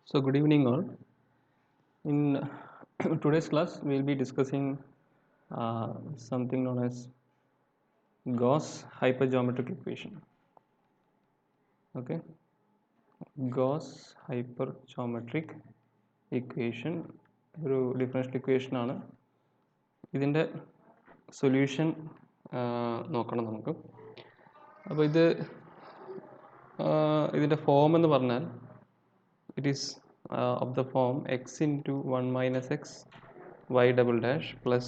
So good evening all. In today's class we will be discussing something known as Gauss hypergeometric equation. Okay, Gauss hypergeometric equation ഒരു differential equation ആണ്. ഇതിൻ്റെ solution നോക്കണം നമുക്ക്. അപ്പോൾ ഇതിൻ്റെ form എന്ന് പറഞ്ഞാൽ it is of the form x into 1 minus x y double dash plus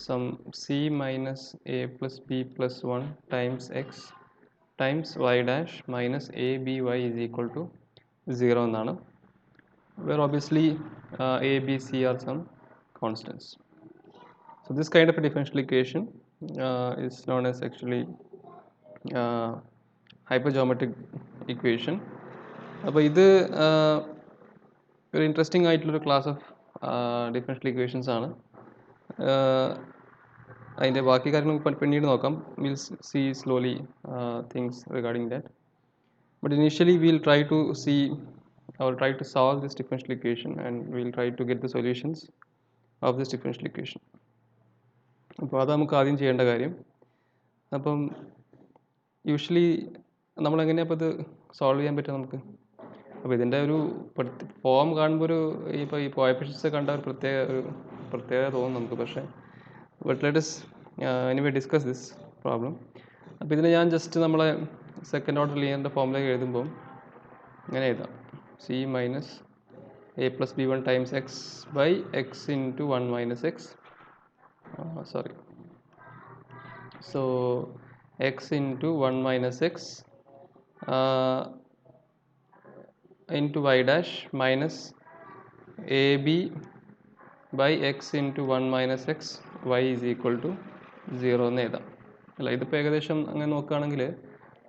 some c minus a plus b plus 1 times x times y dash minus a b y is equal to 0 എന്നാണ്, where obviously a b c are some constants. So this kind of a differential equation is known as actually hypergeometric equation. അപ്പോൾ ഇത് ഒരു interesting ആയിട്ടുള്ളൊരു class of differential equations ആണ്. അതിൻ്റെ ബാക്കി കാര്യങ്ങൾ പിന്നീട് നോക്കാം. Will see slowly things regarding that. But initially will try to see try to solve this differential equation and we'll try to get the solutions of this differential equation. അപ്പോൾ അത് നമുക്ക് ആദ്യം ചെയ്യേണ്ട കാര്യം. അപ്പം യൂഷ്വലി നമ്മളെങ്ങനെയാണ് അപ്പോൾ ഇത് സോൾവ് ചെയ്യാൻ പറ്റുക നമുക്ക്? അപ്പോൾ ഇതിൻ്റെ ഒരു ഫോം കാണുമ്പോൾ ഇപ്പോൾ ഈ കോഎഫിഷ്യൻസ് കണ്ട ഒരു പ്രത്യേകത തോന്നും നമുക്ക്. പക്ഷേ but let us anyway discuss this problem. അപ്പോൾ ഇതിന് ഞാൻ ജസ്റ്റ് നമ്മളെ സെക്കൻഡ് ഓർഡർ ലീനിയറിൻ്റെ ഫോമിലേക്ക് എഴുതുമ്പോൾ ഇങ്ങനെ എഴുതാം: c minus a plus b1 times x by x into 1 minus x. So x into 1 minus x into y dash minus ab by x into 1 minus x y is equal to 0 എന്ന് എഴുതാം. അല്ല, ഇതിപ്പോൾ ഏകദേശം അങ്ങനെ നോക്കുകയാണെങ്കിൽ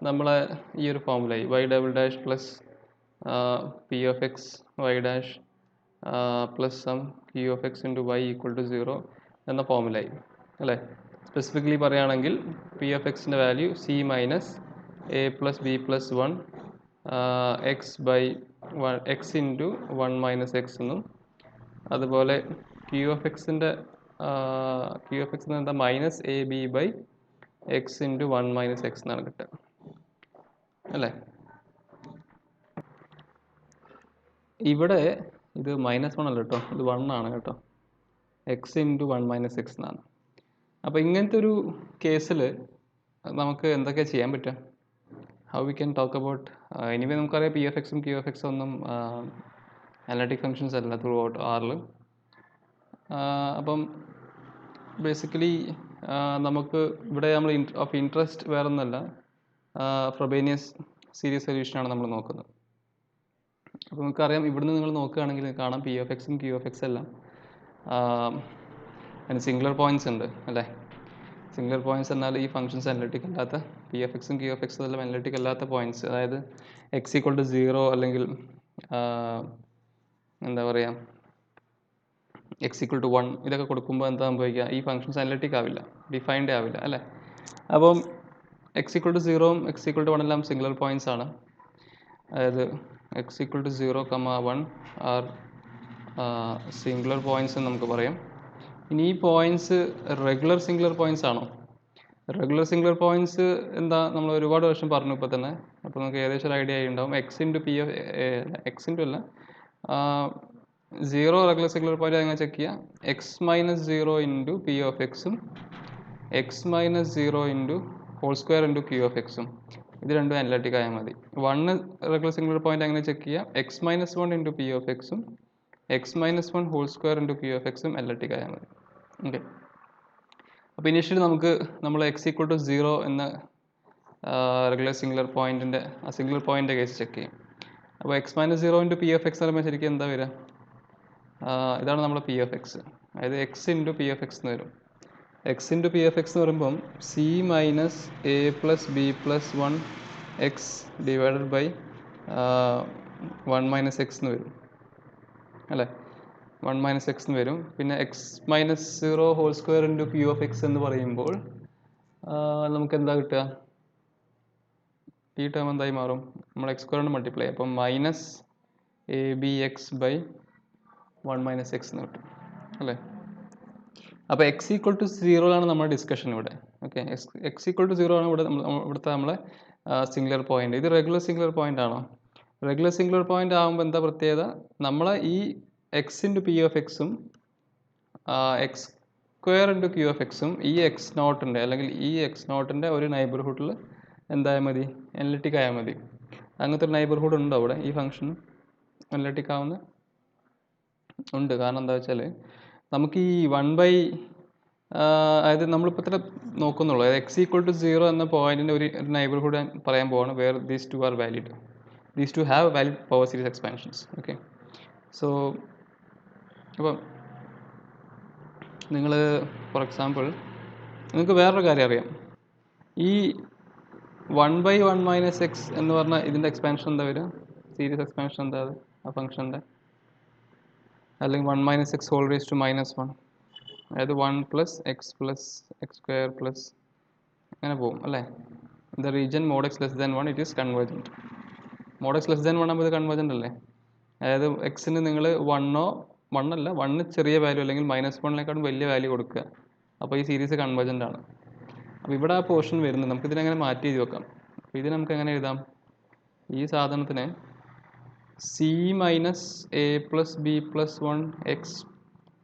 നമ്മളെ ഈ ഒരു ഫോമുലായി y double dash plus p of x y dash plus some q of x into y equal to 0 എന്ന ഫോമുലായി അല്ലേ. സ്പെസിഫിക്കലി പറയുകയാണെങ്കിൽ p of xൻ്റെ value c minus a plus b plus 1 x by x into 1 minus x എന്നും, അതുപോലെ q of x എന്താ minus a b by x into 1 minus x എന്നാണ് കിട്ടുക അല്ലേ. ഇവിടെ ഇത് -1 അല്ല കേട്ടോ, ഇത് 1 ആണ് കേട്ടോ. എക്സ് ഇൻറ്റു 1 മൈനസ് എക്സ് എന്നാണ്. അപ്പോൾ ഇങ്ങനത്തെ ഒരു കേസിൽ നമുക്ക് എന്തൊക്കെയാണ് ചെയ്യാൻ പറ്റുക? How we can talk about anyway നമുക്കറിയാം പി എഫ് എക്സും ക്യൂ എഫ് എക്സും ഒന്നും അനലിറ്റിക് ഫങ്ഷൻസ് അല്ല ത്രൂ ഔട്ട് ആറിൽ. അപ്പം ബേസിക്കലി നമുക്ക് ഇവിടെ നമ്മൾ ഓഫ് ഇൻട്രസ്റ്റ് വേറെ ഒന്നല്ല, ഫ്രോബേനിയസ് സീരീസ് സൊല്യൂഷനാണ് നമ്മൾ നോക്കുന്നത്. അപ്പോൾ നമുക്കറിയാം ഇവിടുന്ന് നിങ്ങൾ നോക്കുകയാണെങ്കിൽ കാണാം പി എഫ് എക്സും ക്യൂ എഫ് എക്സ് എല്ലാം അതിന് സിംഗുലർ പോയിൻറ്റ്സ് ഉണ്ട് അല്ലേ. സിംഗുലർ പോയിൻറ്റ്സ് എന്നാൽ ഈ ഫംഗ്ഷൻസ് അനലിറ്റിക് അല്ലാത്ത പി എഫ് എക്സും ക്യൂ എഫ് എക്സും എല്ലാം അനലിറ്റിക് അല്ലാത്ത പോയിൻറ്റ്സ്, അതായത് എക്സ് ഈക്വൽ ടു 0 അല്ലെങ്കിൽ എന്താ പറയുക എക്സ് ഈക്വൽ ടു 1 ഇതൊക്കെ കൊടുക്കുമ്പോൾ എന്താ സംഭവിക്കുക? ഈ ഫംഗ്ഷൻസ് അനലിറ്റിക് ആവില്ല, ഡിഫൈൻഡ് ആവില്ല അല്ലേ. അപ്പം എക്സ് ഈക്വൽ ടു 0ഉം എക്സ് ഈക്വൽ ടു 1 എല്ലാം സിംഗുലർ പോയിൻറ്റ്സ് ആണ്. അതായത് x equal to 0, 1 are singular points എന്ന് നമുക്ക് പറയാം. ഇനി ഈ പോയിൻറ്റ്സ് റെഗുലർ സിംഗുലർ പോയിൻറ്റ്സ് ആണോ? റെഗുലർ സിംഗുലർ പോയിൻറ്റ്സ് എന്താ നമ്മൾ ഒരുപാട് വർഷം പറഞ്ഞു ഇപ്പോൾ തന്നെ. അപ്പോൾ നമുക്ക് ഏകദേശം ഒരു ഐഡിയ ആയി ഉണ്ടാവും. X into p f x into അല്ല 0 റെഗുലർ സിംഗുലർ പോയിന്റ് എങ്ങനെ ചെക്ക് ചെയ്യുക? X minus 0 into p of എക്സും x minus 0 into whole square into q of എക്സും, ഇത് രണ്ടും അനലിറ്റിക് ആയാൽ മതി. 1 റെഗുലർ സിംഗുലർ പോയിന്റ് എങ്ങനെ ചെക്ക് ചെയ്യുക? X minus 1 into p of എക്സും x minus 1 whole square into q of എക്സും അനലിറ്റിക് ആയാൽ മതി. ഓക്കെ. അപ്പോൾ ഇനിഷ്യലി നമ്മൾ എക്സ് ഈക്വൽ ടു 0 എന്ന റെഗുലർ സിംഗുലർ പോയിന്റിൻ്റെ സിംഗുലർ പോയിന്റിൻ്റെ കേസ് ചെക്ക് ചെയ്യും. അപ്പോൾ x minus 0 into p of x എന്ന് പറയുമ്പോൾ ശരിക്കും എന്താ വരിക? ഇതാണ് നമ്മുടെ പി ഓഫ് എക്സ്, അതായത് x into p of x എന്ന് വരും. X into p of x എന്ന് പറയുമ്പം c minus a plus b plus 1 x divided by 1 minus x എന്ന് വരും അല്ലേ. 1 മൈനസ് എക്സ് എന്ന് വരും. പിന്നെ x minus 0 whole square into q of x എന്ന് പറയുമ്പോൾ നമുക്ക് എന്താ കിട്ടുക? ഈ ടേം എന്തായി മാറും? നമ്മൾ എക്സ് സ്ക്വയർ കൊണ്ട് മൾട്ടിപ്ലൈ, അപ്പം minus a b x by 1 minus x എന്ന് കിട്ടും അല്ലേ. അപ്പോൾ എക്സ് ഈക്വൽ ടു 0 ആണ് നമ്മുടെ ഡിസ്കഷൻ ഇവിടെ. ഓക്കെ, എക്സ് ഈക്വൽ ടു 0 ആണ് ഇവിടുത്തെ നമ്മളെ സിംഗുലർ പോയിന്റ്. ഇത് റെഗുലർ സിംഗുലർ പോയിന്റ് ആണോ? റെഗുലർ സിംഗുലർ പോയിന്റ് ആകുമ്പോൾ എന്താ പ്രത്യേകത? നമ്മളെ ഈ എക്സ് ഇൻറ്റു പി ഓഫ് എക്സും x square into q of എക്സും ഈ എക്സ് നോട്ടിൻ്റെ അല്ലെങ്കിൽ ഈ എക്സ് നോട്ടിൻ്റെ ഒരു നൈബർഹുഡിൽ എന്തായാൽ മതി? അനലിറ്റിക് ആയാൽ മതി. അങ്ങനത്തെ ഒരു നൈബർഹുഡ് ഉണ്ടോ അവിടെ ഈ ഫംഗ്ഷൻ അനലിറ്റിക് ആവുന്ന? ഉണ്ട്. കാരണം എന്താ വെച്ചാൽ നമുക്ക് ഈ 1 അതായത് നമ്മളിപ്പോൾ ഇത്ര നോക്കുന്നുള്ളൂ. അതായത് എക്സ് ഈക്വൽ ടു 0 എന്ന പോയിന്റിൻ്റെ ഒരു നൈബർഹുഡ് പറയാൻ പോവാണ് where these two are valid. These two have valid power series expansions. Okay, so അപ്പം നിങ്ങൾ ഫോർ എക്സാമ്പിൾ നിങ്ങൾക്ക് വേറൊരു കാര്യം അറിയാം. ഈ 1/1 മൈനസ് എക്സ് എന്ന് പറഞ്ഞാൽ ഇതിൻ്റെ എക്സ്പാൻഷൻ എന്താ വരിക? സീരീസ് എക്സ്പാൻഷൻ എന്താ അത് ആ ഫംഗ്ഷൻ്റെ? അല്ലെങ്കിൽ 1 minus x whole raise to -1, അതായത് 1 പ്ലസ് എക്സ് സ്ക്വയർ പ്ലസ് അങ്ങനെ പോകും അല്ലേ. The region mod x less than 1 it is convergent. Mod x less than 1 ആകുമ്പോൾ ഇത് കൺവേർജൻ്റ് അല്ലേ. അതായത് എക്സിന് നിങ്ങൾ 1 ചെറിയ വാല്യൂ അല്ലെങ്കിൽ -1 വലിയ വാല്യൂ കൊടുക്കുക. അപ്പോൾ ഈ സീരീസ് കൺവേർജൻ്റ് ആണ്. അപ്പോൾ ഇവിടെ ആ പോർഷൻ വരുന്നത് നമുക്കിതിനെങ്ങനെ മാറ്റി എഴുതി വെക്കാം. അപ്പോൾ ഇത് നമുക്ക് എങ്ങനെ എഴുതാം? ഈ സാധനത്തിന് C minus a plus b plus 1 X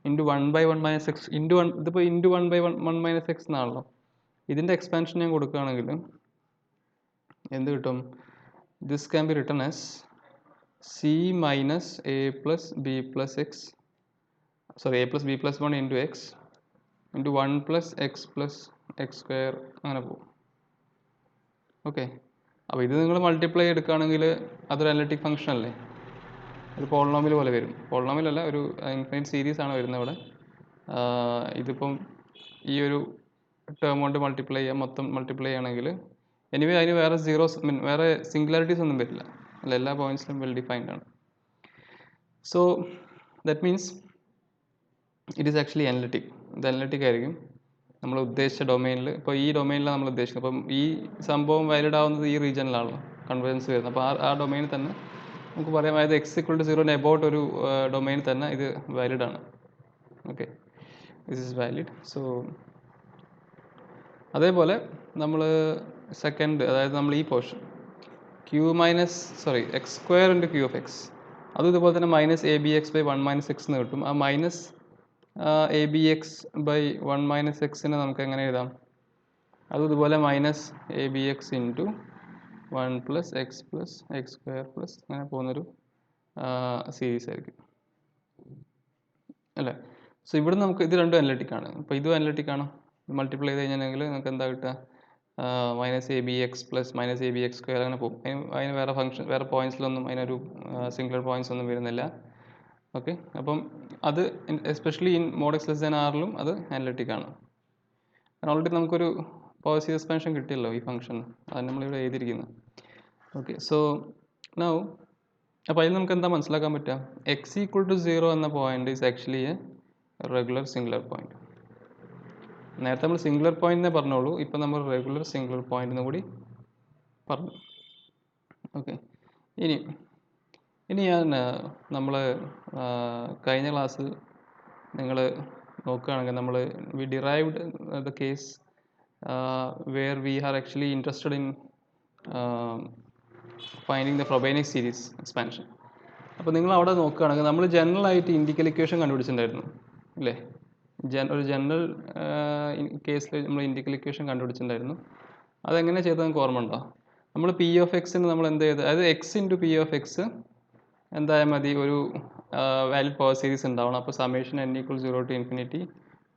into 1/1 minus X into 1, ഇതിപ്പോൾ ഇൻറ്റു 1/1 മൈനസ് എക്സ് എന്നാണല്ലോ. ഇതിൻ്റെ എക്സ്പാൻഷൻ ഞാൻ കൊടുക്കുകയാണെങ്കിൽ എന്ത് കിട്ടും? This can be written as C minus a plus b plus X A plus b plus 1 into X into 1 plus x square അങ്ങനെ പോകും. Okay, അപ്പോൾ ഇത് നിങ്ങൾ മൾട്ടിപ്ലൈ എടുക്കുകയാണെങ്കിൽ അതൊരു അനലിറ്റിക് ഫംഗ്ഷൻ അല്ലേ. ഒരു പോളിനോമിയൽ പോലെ വരും. പോളിനോമിയൽ അല്ല, ഒരു ഇൻഫിനിറ്റ് സീരീസ് ആണ് വരുന്നത് ഇവിടെ. ഇതിപ്പം ഈ ഒരു ടേം കൊണ്ട് മൊത്തം മൾട്ടിപ്ലൈ ചെയ്യുകയാണെങ്കിൽ എനിവേ അതിന് വേറെ വേറെ സിംഗുലാരിറ്റീസ് ഒന്നും വരില്ല അല്ല, എല്ലാ പോയിന്റ്സിലും വെൽ ഡിഫൈൻഡ് ആണ്. So that means it is actually analytic. ഇത് അനലിറ്റിക് ആയിരിക്കും നമ്മൾ ഉദ്ദേശിച്ച ഡൊമൈനിൽ. ഇപ്പോൾ ഈ ഡൊമൈനിലാണ് നമ്മൾ ഉദ്ദേശിക്കുന്നത്. അപ്പം ഈ സംഭവം വാലിഡ് ആവുന്നത് ഈ റീജിയനിലാണല്ലോ കൺവേർജൻസ് വരുന്നത്. അപ്പോൾ ആ ഡൊമൈനിൽ തന്നെ നമുക്ക് പറയാം, അതായത് എക്സ് ഈക്വൽ ടു 0 എബൌട്ട് ഒരു ഡൊമൈനിൽ തന്നെ ഇത് വാലിഡ് ആണ്. Okay, this is valid. So അതേപോലെ നമ്മൾ സെക്കൻഡ്, അതായത് നമ്മൾ ഈ portion x square into q of x, അതും ഇതുപോലെ തന്നെ minus a b x by 1 minus x എന്ന് കിട്ടും. ആ minus a b x by 1 minus എക്സിനെ നമുക്ക് എങ്ങനെ എഴുതാം? അതും ഇതുപോലെ minus a b x into 1 plus x square plus അങ്ങനെ പോകുന്നൊരു സീരീസ് ആയിരിക്കും അല്ലേ. സോ ഇവിടെ നമുക്ക് ഇത് രണ്ടും അനലിറ്റിക് ആണ്. അപ്പോൾ ഇതും അനലിറ്റിക് ആണ്. മൾട്ടിപ്ലൈ ചെയ്ത് കഴിഞ്ഞാൽ നമുക്ക് എന്താ കിട്ടുക? Minus a b X plus minus a b X square അങ്ങനെ പോകും. അതിന് വേറെ പോയിന്റ്സിലൊന്നും അതിനൊരു സിംഗുലർ പോയിന്റ്സ് ഒന്നും വരുന്നില്ല. ഓക്കെ, അപ്പം അത് especially in mod x less than ആറിലും അത് അനലിറ്റിക് ആണ്. ഓൾറെഡി നമുക്കൊരു പവർ സീരീസ് എക്സ്പാൻഷൻ കിട്ടിയല്ലോ ഈ ഫംഗ്ഷൻ, അത് നമ്മളിവിടെ എഴുതിയിരിക്കുന്നത്. ഓക്കെ, സോ നൗ അപ്പോൾ അതിൽ നമുക്ക് എന്താ മനസ്സിലാക്കാൻ പറ്റുക? എക്സ് ഈക്വൽ ടു 0 എന്ന point is actually A regular singular point. നേരത്തെ നമ്മൾ സിംഗുലർ പോയിന്റിനെ പറഞ്ഞോളൂ, ഇപ്പം നമ്മൾ റെഗുലർ സിംഗുലർ പോയിന്റിന് കൂടി പറഞ്ഞു. ഓക്കെ, ഇനി ഞാൻ നമ്മൾ കഴിഞ്ഞ ക്ലാസ്സിൽ നിങ്ങൾ നോക്കുകയാണെങ്കിൽ നമ്മൾ we derived the case where we are actually interested in finding the Frobenius series expansion. അപ്പോൾ നിങ്ങൾ അവിടെ നോക്കുകയാണെങ്കിൽ നമ്മൾ ജനറൽ ആയിട്ട് ഇൻഡിക്കൽ ഇക്വേഷൻ കണ്ടുപിടിച്ചിട്ടുണ്ടായിരുന്നു അല്ലേ. ഒരു ജനറൽ കേസിൽ നമ്മൾ ഇൻഡിക്കൽ ഇക്വേഷൻ കണ്ടുപിടിച്ചിട്ടുണ്ടായിരുന്നു. അതെങ്ങനെ ചെയ്തത് നിങ്ങൾക്ക് ഓർമ്മ ഉണ്ടോ? നമ്മൾ പി ഓഫ് എക്സിന് നമ്മൾ എന്ത് ചെയ്ത്, അതായത് x into p of x എന്തായാൽ മതി, ഒരു വാലിഡ് പവർ സീരീസ് ഉണ്ടാവണം. അപ്പോൾ summation n = 0 to infinity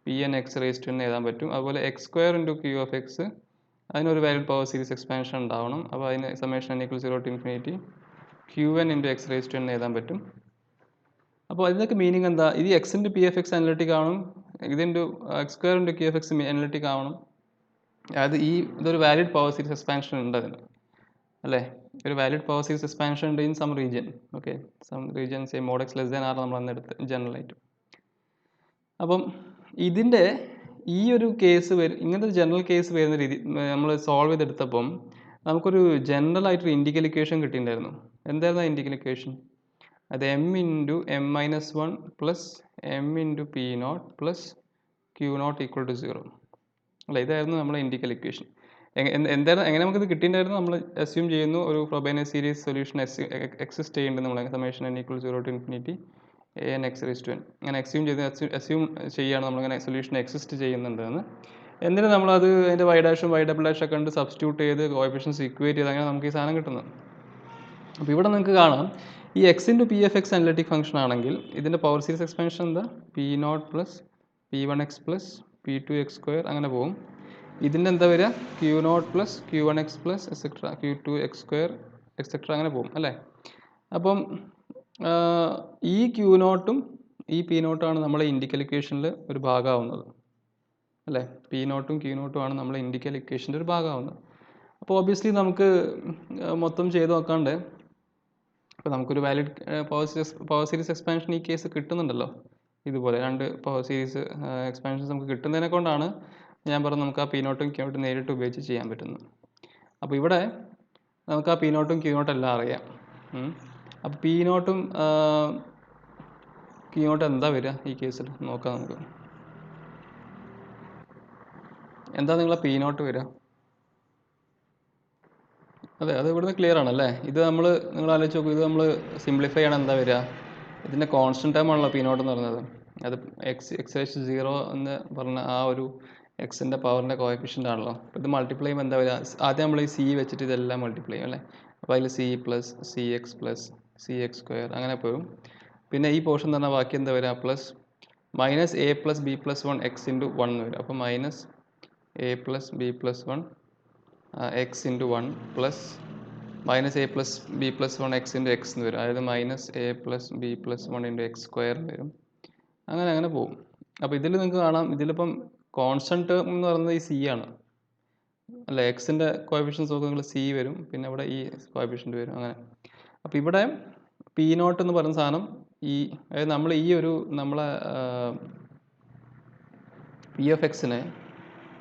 p n x raise to എന്ന് എഴുതാൻ പറ്റും. അതുപോലെ x square into q of x അതിനൊരു വാലിഡ് പവർ സീരീസ് എക്സ്പാൻഷൻ ഉണ്ടാവണം. അപ്പോൾ അതിന് summation n = 0 to infinity q n into x raise to എന്ന് എഴുതാൻ പറ്റും. അപ്പോൾ അതിനൊക്കെ മീനിങ് എന്താ? ഇത് x into p f x analytic ആവണം, ഇതിൻ്റെ x square into q f x analytic ആവണം. അതായത് ഇതൊരു വാലിഡ് പവർ സീരീസ് എക്സ്പാൻഷൻ ഉണ്ട് അതിന് അല്ലേ. ഒരു വാലിഡ് പവർ സീരീസ് എക്സ്പാൻഷൻ ഉണ്ട് in some region. Okay, some region say mod x less than r നമ്മൾ അന്നെടുത്ത് ജനറലായിട്ട്. അപ്പം ഇതിൻ്റെ ഈ ഒരു കേസ് ഇങ്ങനത്തെ ഒരു ജനറൽ കേസ് വരുന്ന രീതി നമ്മൾ സോൾവ് ചെയ്തെടുത്തപ്പം നമുക്കൊരു ജനറൽ ആയിട്ടൊരു ഇൻഡിക്കൽ ഇക്വേഷൻ കിട്ടിയിട്ടുണ്ടായിരുന്നു. എന്തായിരുന്നു ആ ഇൻഡിക്കൽ ഇക്വേഷൻ? അത് m into m minus 1 plus m into p naught plus q naught equal to 0 അല്ല. ഇതായിരുന്നു നമ്മുടെ ഇൻഡിക്കൽ ഇക്വേഷൻ. എന്തായിരുന്നു, എങ്ങനെ നമുക്കിത് കിട്ടിയിട്ടുണ്ടായിരുന്നു? നമ്മൾ അസ്യൂം ചെയ്യുന്നു ഒരു ഫ്രോബേനിയസ് സീരീസ് സൊല്യൂഷൻ എക്സിസ്റ്റ് ചെയ്യുന്നുണ്ട്. നമ്മൾ summation n equal 0 to infinity a n x raised to n അങ്ങനെ അസ്യൂം ചെയ്യുകയാണ് നമ്മളിങ്ങനെ സൊല്യൂഷൻ എക്സിസ്റ്റ് ചെയ്യുന്നുണ്ടെന്ന്. എന്നിട്ട് നമ്മളത് അതിൻ്റെ y ഡാഷും y ഡബിൾ ഡാഷും ഒക്കെ കണ്ട് സബ്സ്റ്റിറ്റ്യൂട്ട് ചെയ്ത് കോഎഫിഷ്യൻസ് ഇക്വേറ്റ് ചെയ്ത് അങ്ങനെ നമുക്ക് ഈ സാധനം കിട്ടുന്നത്. അപ്പോൾ ഇവിടെ നിങ്ങൾക്ക് കാണാം ഈ x into p f x analytic function ആണെങ്കിൽ ഇതിൻ്റെ പവർ സീരീസ് എക്സ്പാൻഷൻ എന്താ? P naught plus p one x plus p two x square അങ്ങനെ പോകും. ഇതിൻ്റെ എന്താ വരിക? Q naught plus q one x plus etcetera q two x square etcetera അങ്ങനെ പോകും അല്ലേ. അപ്പം ഈ ക്യൂ നോട്ടും ഈ പി നോട്ടുമാണ് നമ്മളെ ഇൻഡിക്കൽ ഇക്വേഷനിൽ ഒരു ഭാഗമാവുന്നത് അല്ലേ. പി നോട്ടും ക്യൂ നോട്ടും ആണ് നമ്മളെ ഇൻഡിക്കൽ ഇക്വേഷൻ്റെ ഒരു ഭാഗമാവുന്നത്. അപ്പോൾ ഒബ്വിയസ്ലി നമുക്ക് മൊത്തം ചെയ്ത് നോക്കാണ്ട് ഇപ്പോൾ നമുക്കൊരു വാലിഡ് പവർ സീരീസ് എക്സ്പാൻഷൻ ഈ കേസ് കിട്ടുന്നുണ്ടല്ലോ. ഇതുപോലെ രണ്ട് പവർ സീരീസ് എക്സ്പാൻഷൻസ് നമുക്ക് കിട്ടുന്നതിനെ കൊണ്ടാണ് ഞാൻ പറഞ്ഞു നമുക്ക് ആ പി നോട്ടും ക്യൂ നോട്ടും നേരിട്ട് ഉപയോഗിച്ച് ചെയ്യാൻ പറ്റുന്നത്. അപ്പോൾ ഇവിടെ നമുക്ക് ആ പി നോട്ടും ക്യൂ നോട്ടും എല്ലാം അറിയാം. അപ്പോൾ പി നോട്ടും ക്യൂ നോട്ടും എന്താ വരിക ഈ കേസിൽ നോക്കാം നമുക്ക്. എന്താ നിങ്ങളെ പി നോട്ട് വരിക? അതെ, അത് ഇവിടുന്ന് ക്ലിയർ ആണല്ലേ. ഇത് നിങ്ങൾ ആലോചിച്ച് നോക്കൂ, ഇത് നമ്മൾ സിംപ്ലിഫൈ ചെയ്യണം എന്താ വരിക? ഇതിൻ്റെ കോൺസ്റ്റൻറ്റ് ടൈം ആണല്ലോ പി നോട്ട് എന്ന് പറയുന്നത്. അത് എക്സ് 0 എന്ന് പറഞ്ഞ ആ ഒരു എക്സിൻ്റെ പവറിൻ്റെ കോഎഫിഷ്യൻ്റ് ആണല്ലോ. ഇത് മൾട്ടിപ്ലൈ ചെയ്യുമ്പോൾ എന്താ വരിക? ആദ്യം നമ്മൾ ഈ സി വെച്ചിട്ട് ഇതെല്ലാം മൾട്ടിപ്ലൈ ചെയ്യും അല്ലേ. അപ്പോൾ അതിൽ C plus C X square അങ്ങനെ പോകും. പിന്നെ ഈ പോർഷൻ തന്നെ ബാക്കി എന്താ വരിക? Plus minus a plus b plus 1 X into 1 എന്ന് വരും. അപ്പോൾ minus a plus b plus 1 X into 1 plus minus a plus b plus 1 X into x എന്ന് വരും. അതായത് minus a plus b plus 1 into x square വരും. അങ്ങനെ പോകും. അപ്പോൾ ഇതിൽ നിങ്ങൾക്ക് കാണാം, ഇതിലിപ്പം കോൺസ്റ്റൻറ്റ് ടേം എന്ന് പറയുന്നത് ഈ സി ആണ് അല്ല. എക്സിൻ്റെ കോഎഫിഷ്യൻസ് നോക്കുമ്പോൾ സി വരും, പിന്നെ ഇവിടെ ഈ കോഎഫിഷ്യൻ്റ് വരും അങ്ങനെ. അപ്പോൾ ഇവിടെ പി നോട്ട് എന്ന് പറയുന്ന സാധനം അതായത് നമ്മൾ ഈ ഒരു നമ്മളെ പി എഫ് എക്സിനെ,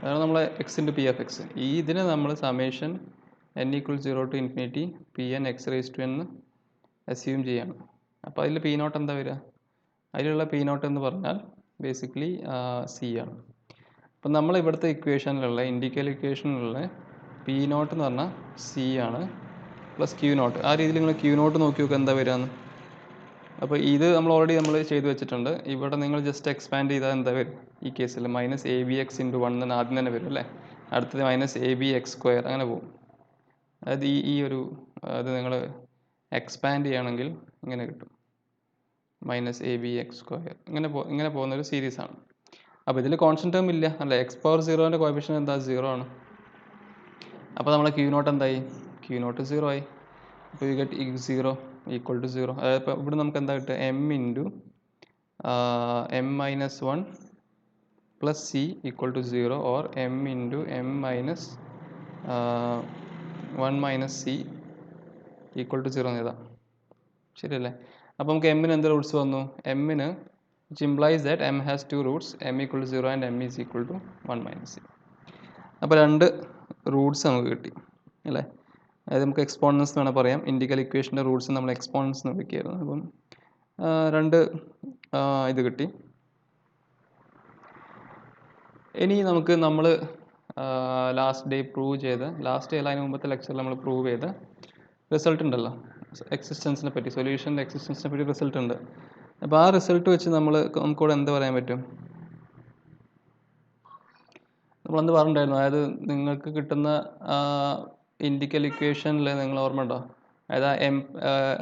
അതാണ് നമ്മളെ x into p f x, ഇതിനെ നമ്മൾ summation n equal 0 to infinity p n x raise to എന്ന് അസ്യൂം ചെയ്യാണ്. അപ്പോൾ അതിൽ പി നോട്ട് എന്താ വരിക? അതിലുള്ള പി നോട്ട് എന്ന് പറഞ്ഞാൽ ബേസിക്കലി സി ആണ്. അപ്പം നമ്മൾ ഇവിടുത്തെ ഇക്വേഷനിലുള്ള ഇൻഡിക്കൽ ഇക്വേഷനിലുള്ള പി നോട്ട് എന്ന് പറഞ്ഞാൽ സി ആണ് പ്ലസ് ക്യൂ നോട്ട്. ആ രീതിയിൽ നിങ്ങൾ ക്യൂ നോട്ട് നോക്കി നോക്കുക എന്താ വരികയെന്ന്. അപ്പോൾ ഇത് നമ്മൾ ചെയ്തു വെച്ചിട്ടുണ്ട്. ഇവിടെ നിങ്ങൾ ജസ്റ്റ് എക്സ്പാൻഡ് ചെയ്താൽ എന്താ വരും ഈ കേസിൽ? Minus a b x into 1 എന്ന് ആദ്യം തന്നെ വരും അല്ലേ. അടുത്തത് minus a b X square അങ്ങനെ പോകും. അതായത് ഈ ഒരു അത് നിങ്ങൾ എക്സ്പാൻഡ് ചെയ്യുകയാണെങ്കിൽ ഇങ്ങനെ കിട്ടും, minus a b X square ഇങ്ങനെ പോകുന്നൊരു സീരീസാണ്. അപ്പോൾ ഇതിൽ കോൺസ്റ്റൻറ്റ് ടേം ഇല്ല അല്ലേ. എക്സ് പവർ 0ൻ്റെ കോഎഫിഷ്യൻ്റ് എന്താ? 0 ആണ്. അപ്പോൾ നമ്മളെ ക്യൂ നോട്ട് എന്തായി? ക്യൂ നോട്ട് 0 ആയി. അപ്പോൾ യു ഗെറ്റ് 0 ഈക്വൽ ടു 0. അതായത് ഇപ്പോൾ ഇവിടെ നമുക്ക് എന്താ കിട്ടുക? M into m minus 1 plus c equal to 0 or m into m minus 1 minus c equal to 0 എന്ന് എഴുതാം. ശരിയല്ലേ? അപ്പോൾ നമുക്ക് എമ്മിന് എന്ത് റൂട്ട്സ് വന്നു? എമ്മിന് which implies that m has two roots, m equal to 0 and m is equal to 1 minus c. അപ്പോൾ രണ്ട് റൂട്ട്സ് നമുക്ക് കിട്ടി അല്ലേ. അതായത് നമുക്ക് എക്സ്പോണൻസ് എന്ന് വേണം പറയാം. ഇൻഡിക്കൽ ഇക്വേഷൻ്റെ റൂട്ട്സ് നമ്മൾ എക്സ്പോണൻസ് എന്ന് വിളിക്കുകയായിരുന്നു. അപ്പം രണ്ട് ഇത് കിട്ടി. ഇനി നമുക്ക് നമ്മൾ ലാസ്റ്റ് ഡേ അതിന് മുമ്പത്തെ ലെക്ചറിൽ നമ്മൾ പ്രൂവ് ചെയ്ത റിസൾട്ട് ഉണ്ടല്ലോ, എക്സിസ്റ്റൻസിനെ പറ്റി, സൊല്യൂഷൻ്റെ എക്സിസ്റ്റൻസിനെ പറ്റി റിസൾട്ട് ഉണ്ട്. അപ്പോൾ ആ റിസൾട്ട് വെച്ച് നമുക്കിവിടെ എന്ത് പറയാൻ പറ്റും? നമ്മളെന്ത് പറഞ്ഞിട്ടുണ്ടായിരുന്നു? അതായത് നിങ്ങൾക്ക് കിട്ടുന്ന ഇൻഡിക്കൽ ഇക്വേഷനിൽ നിങ്ങൾ ഓർമ്മ ഉണ്ടോ?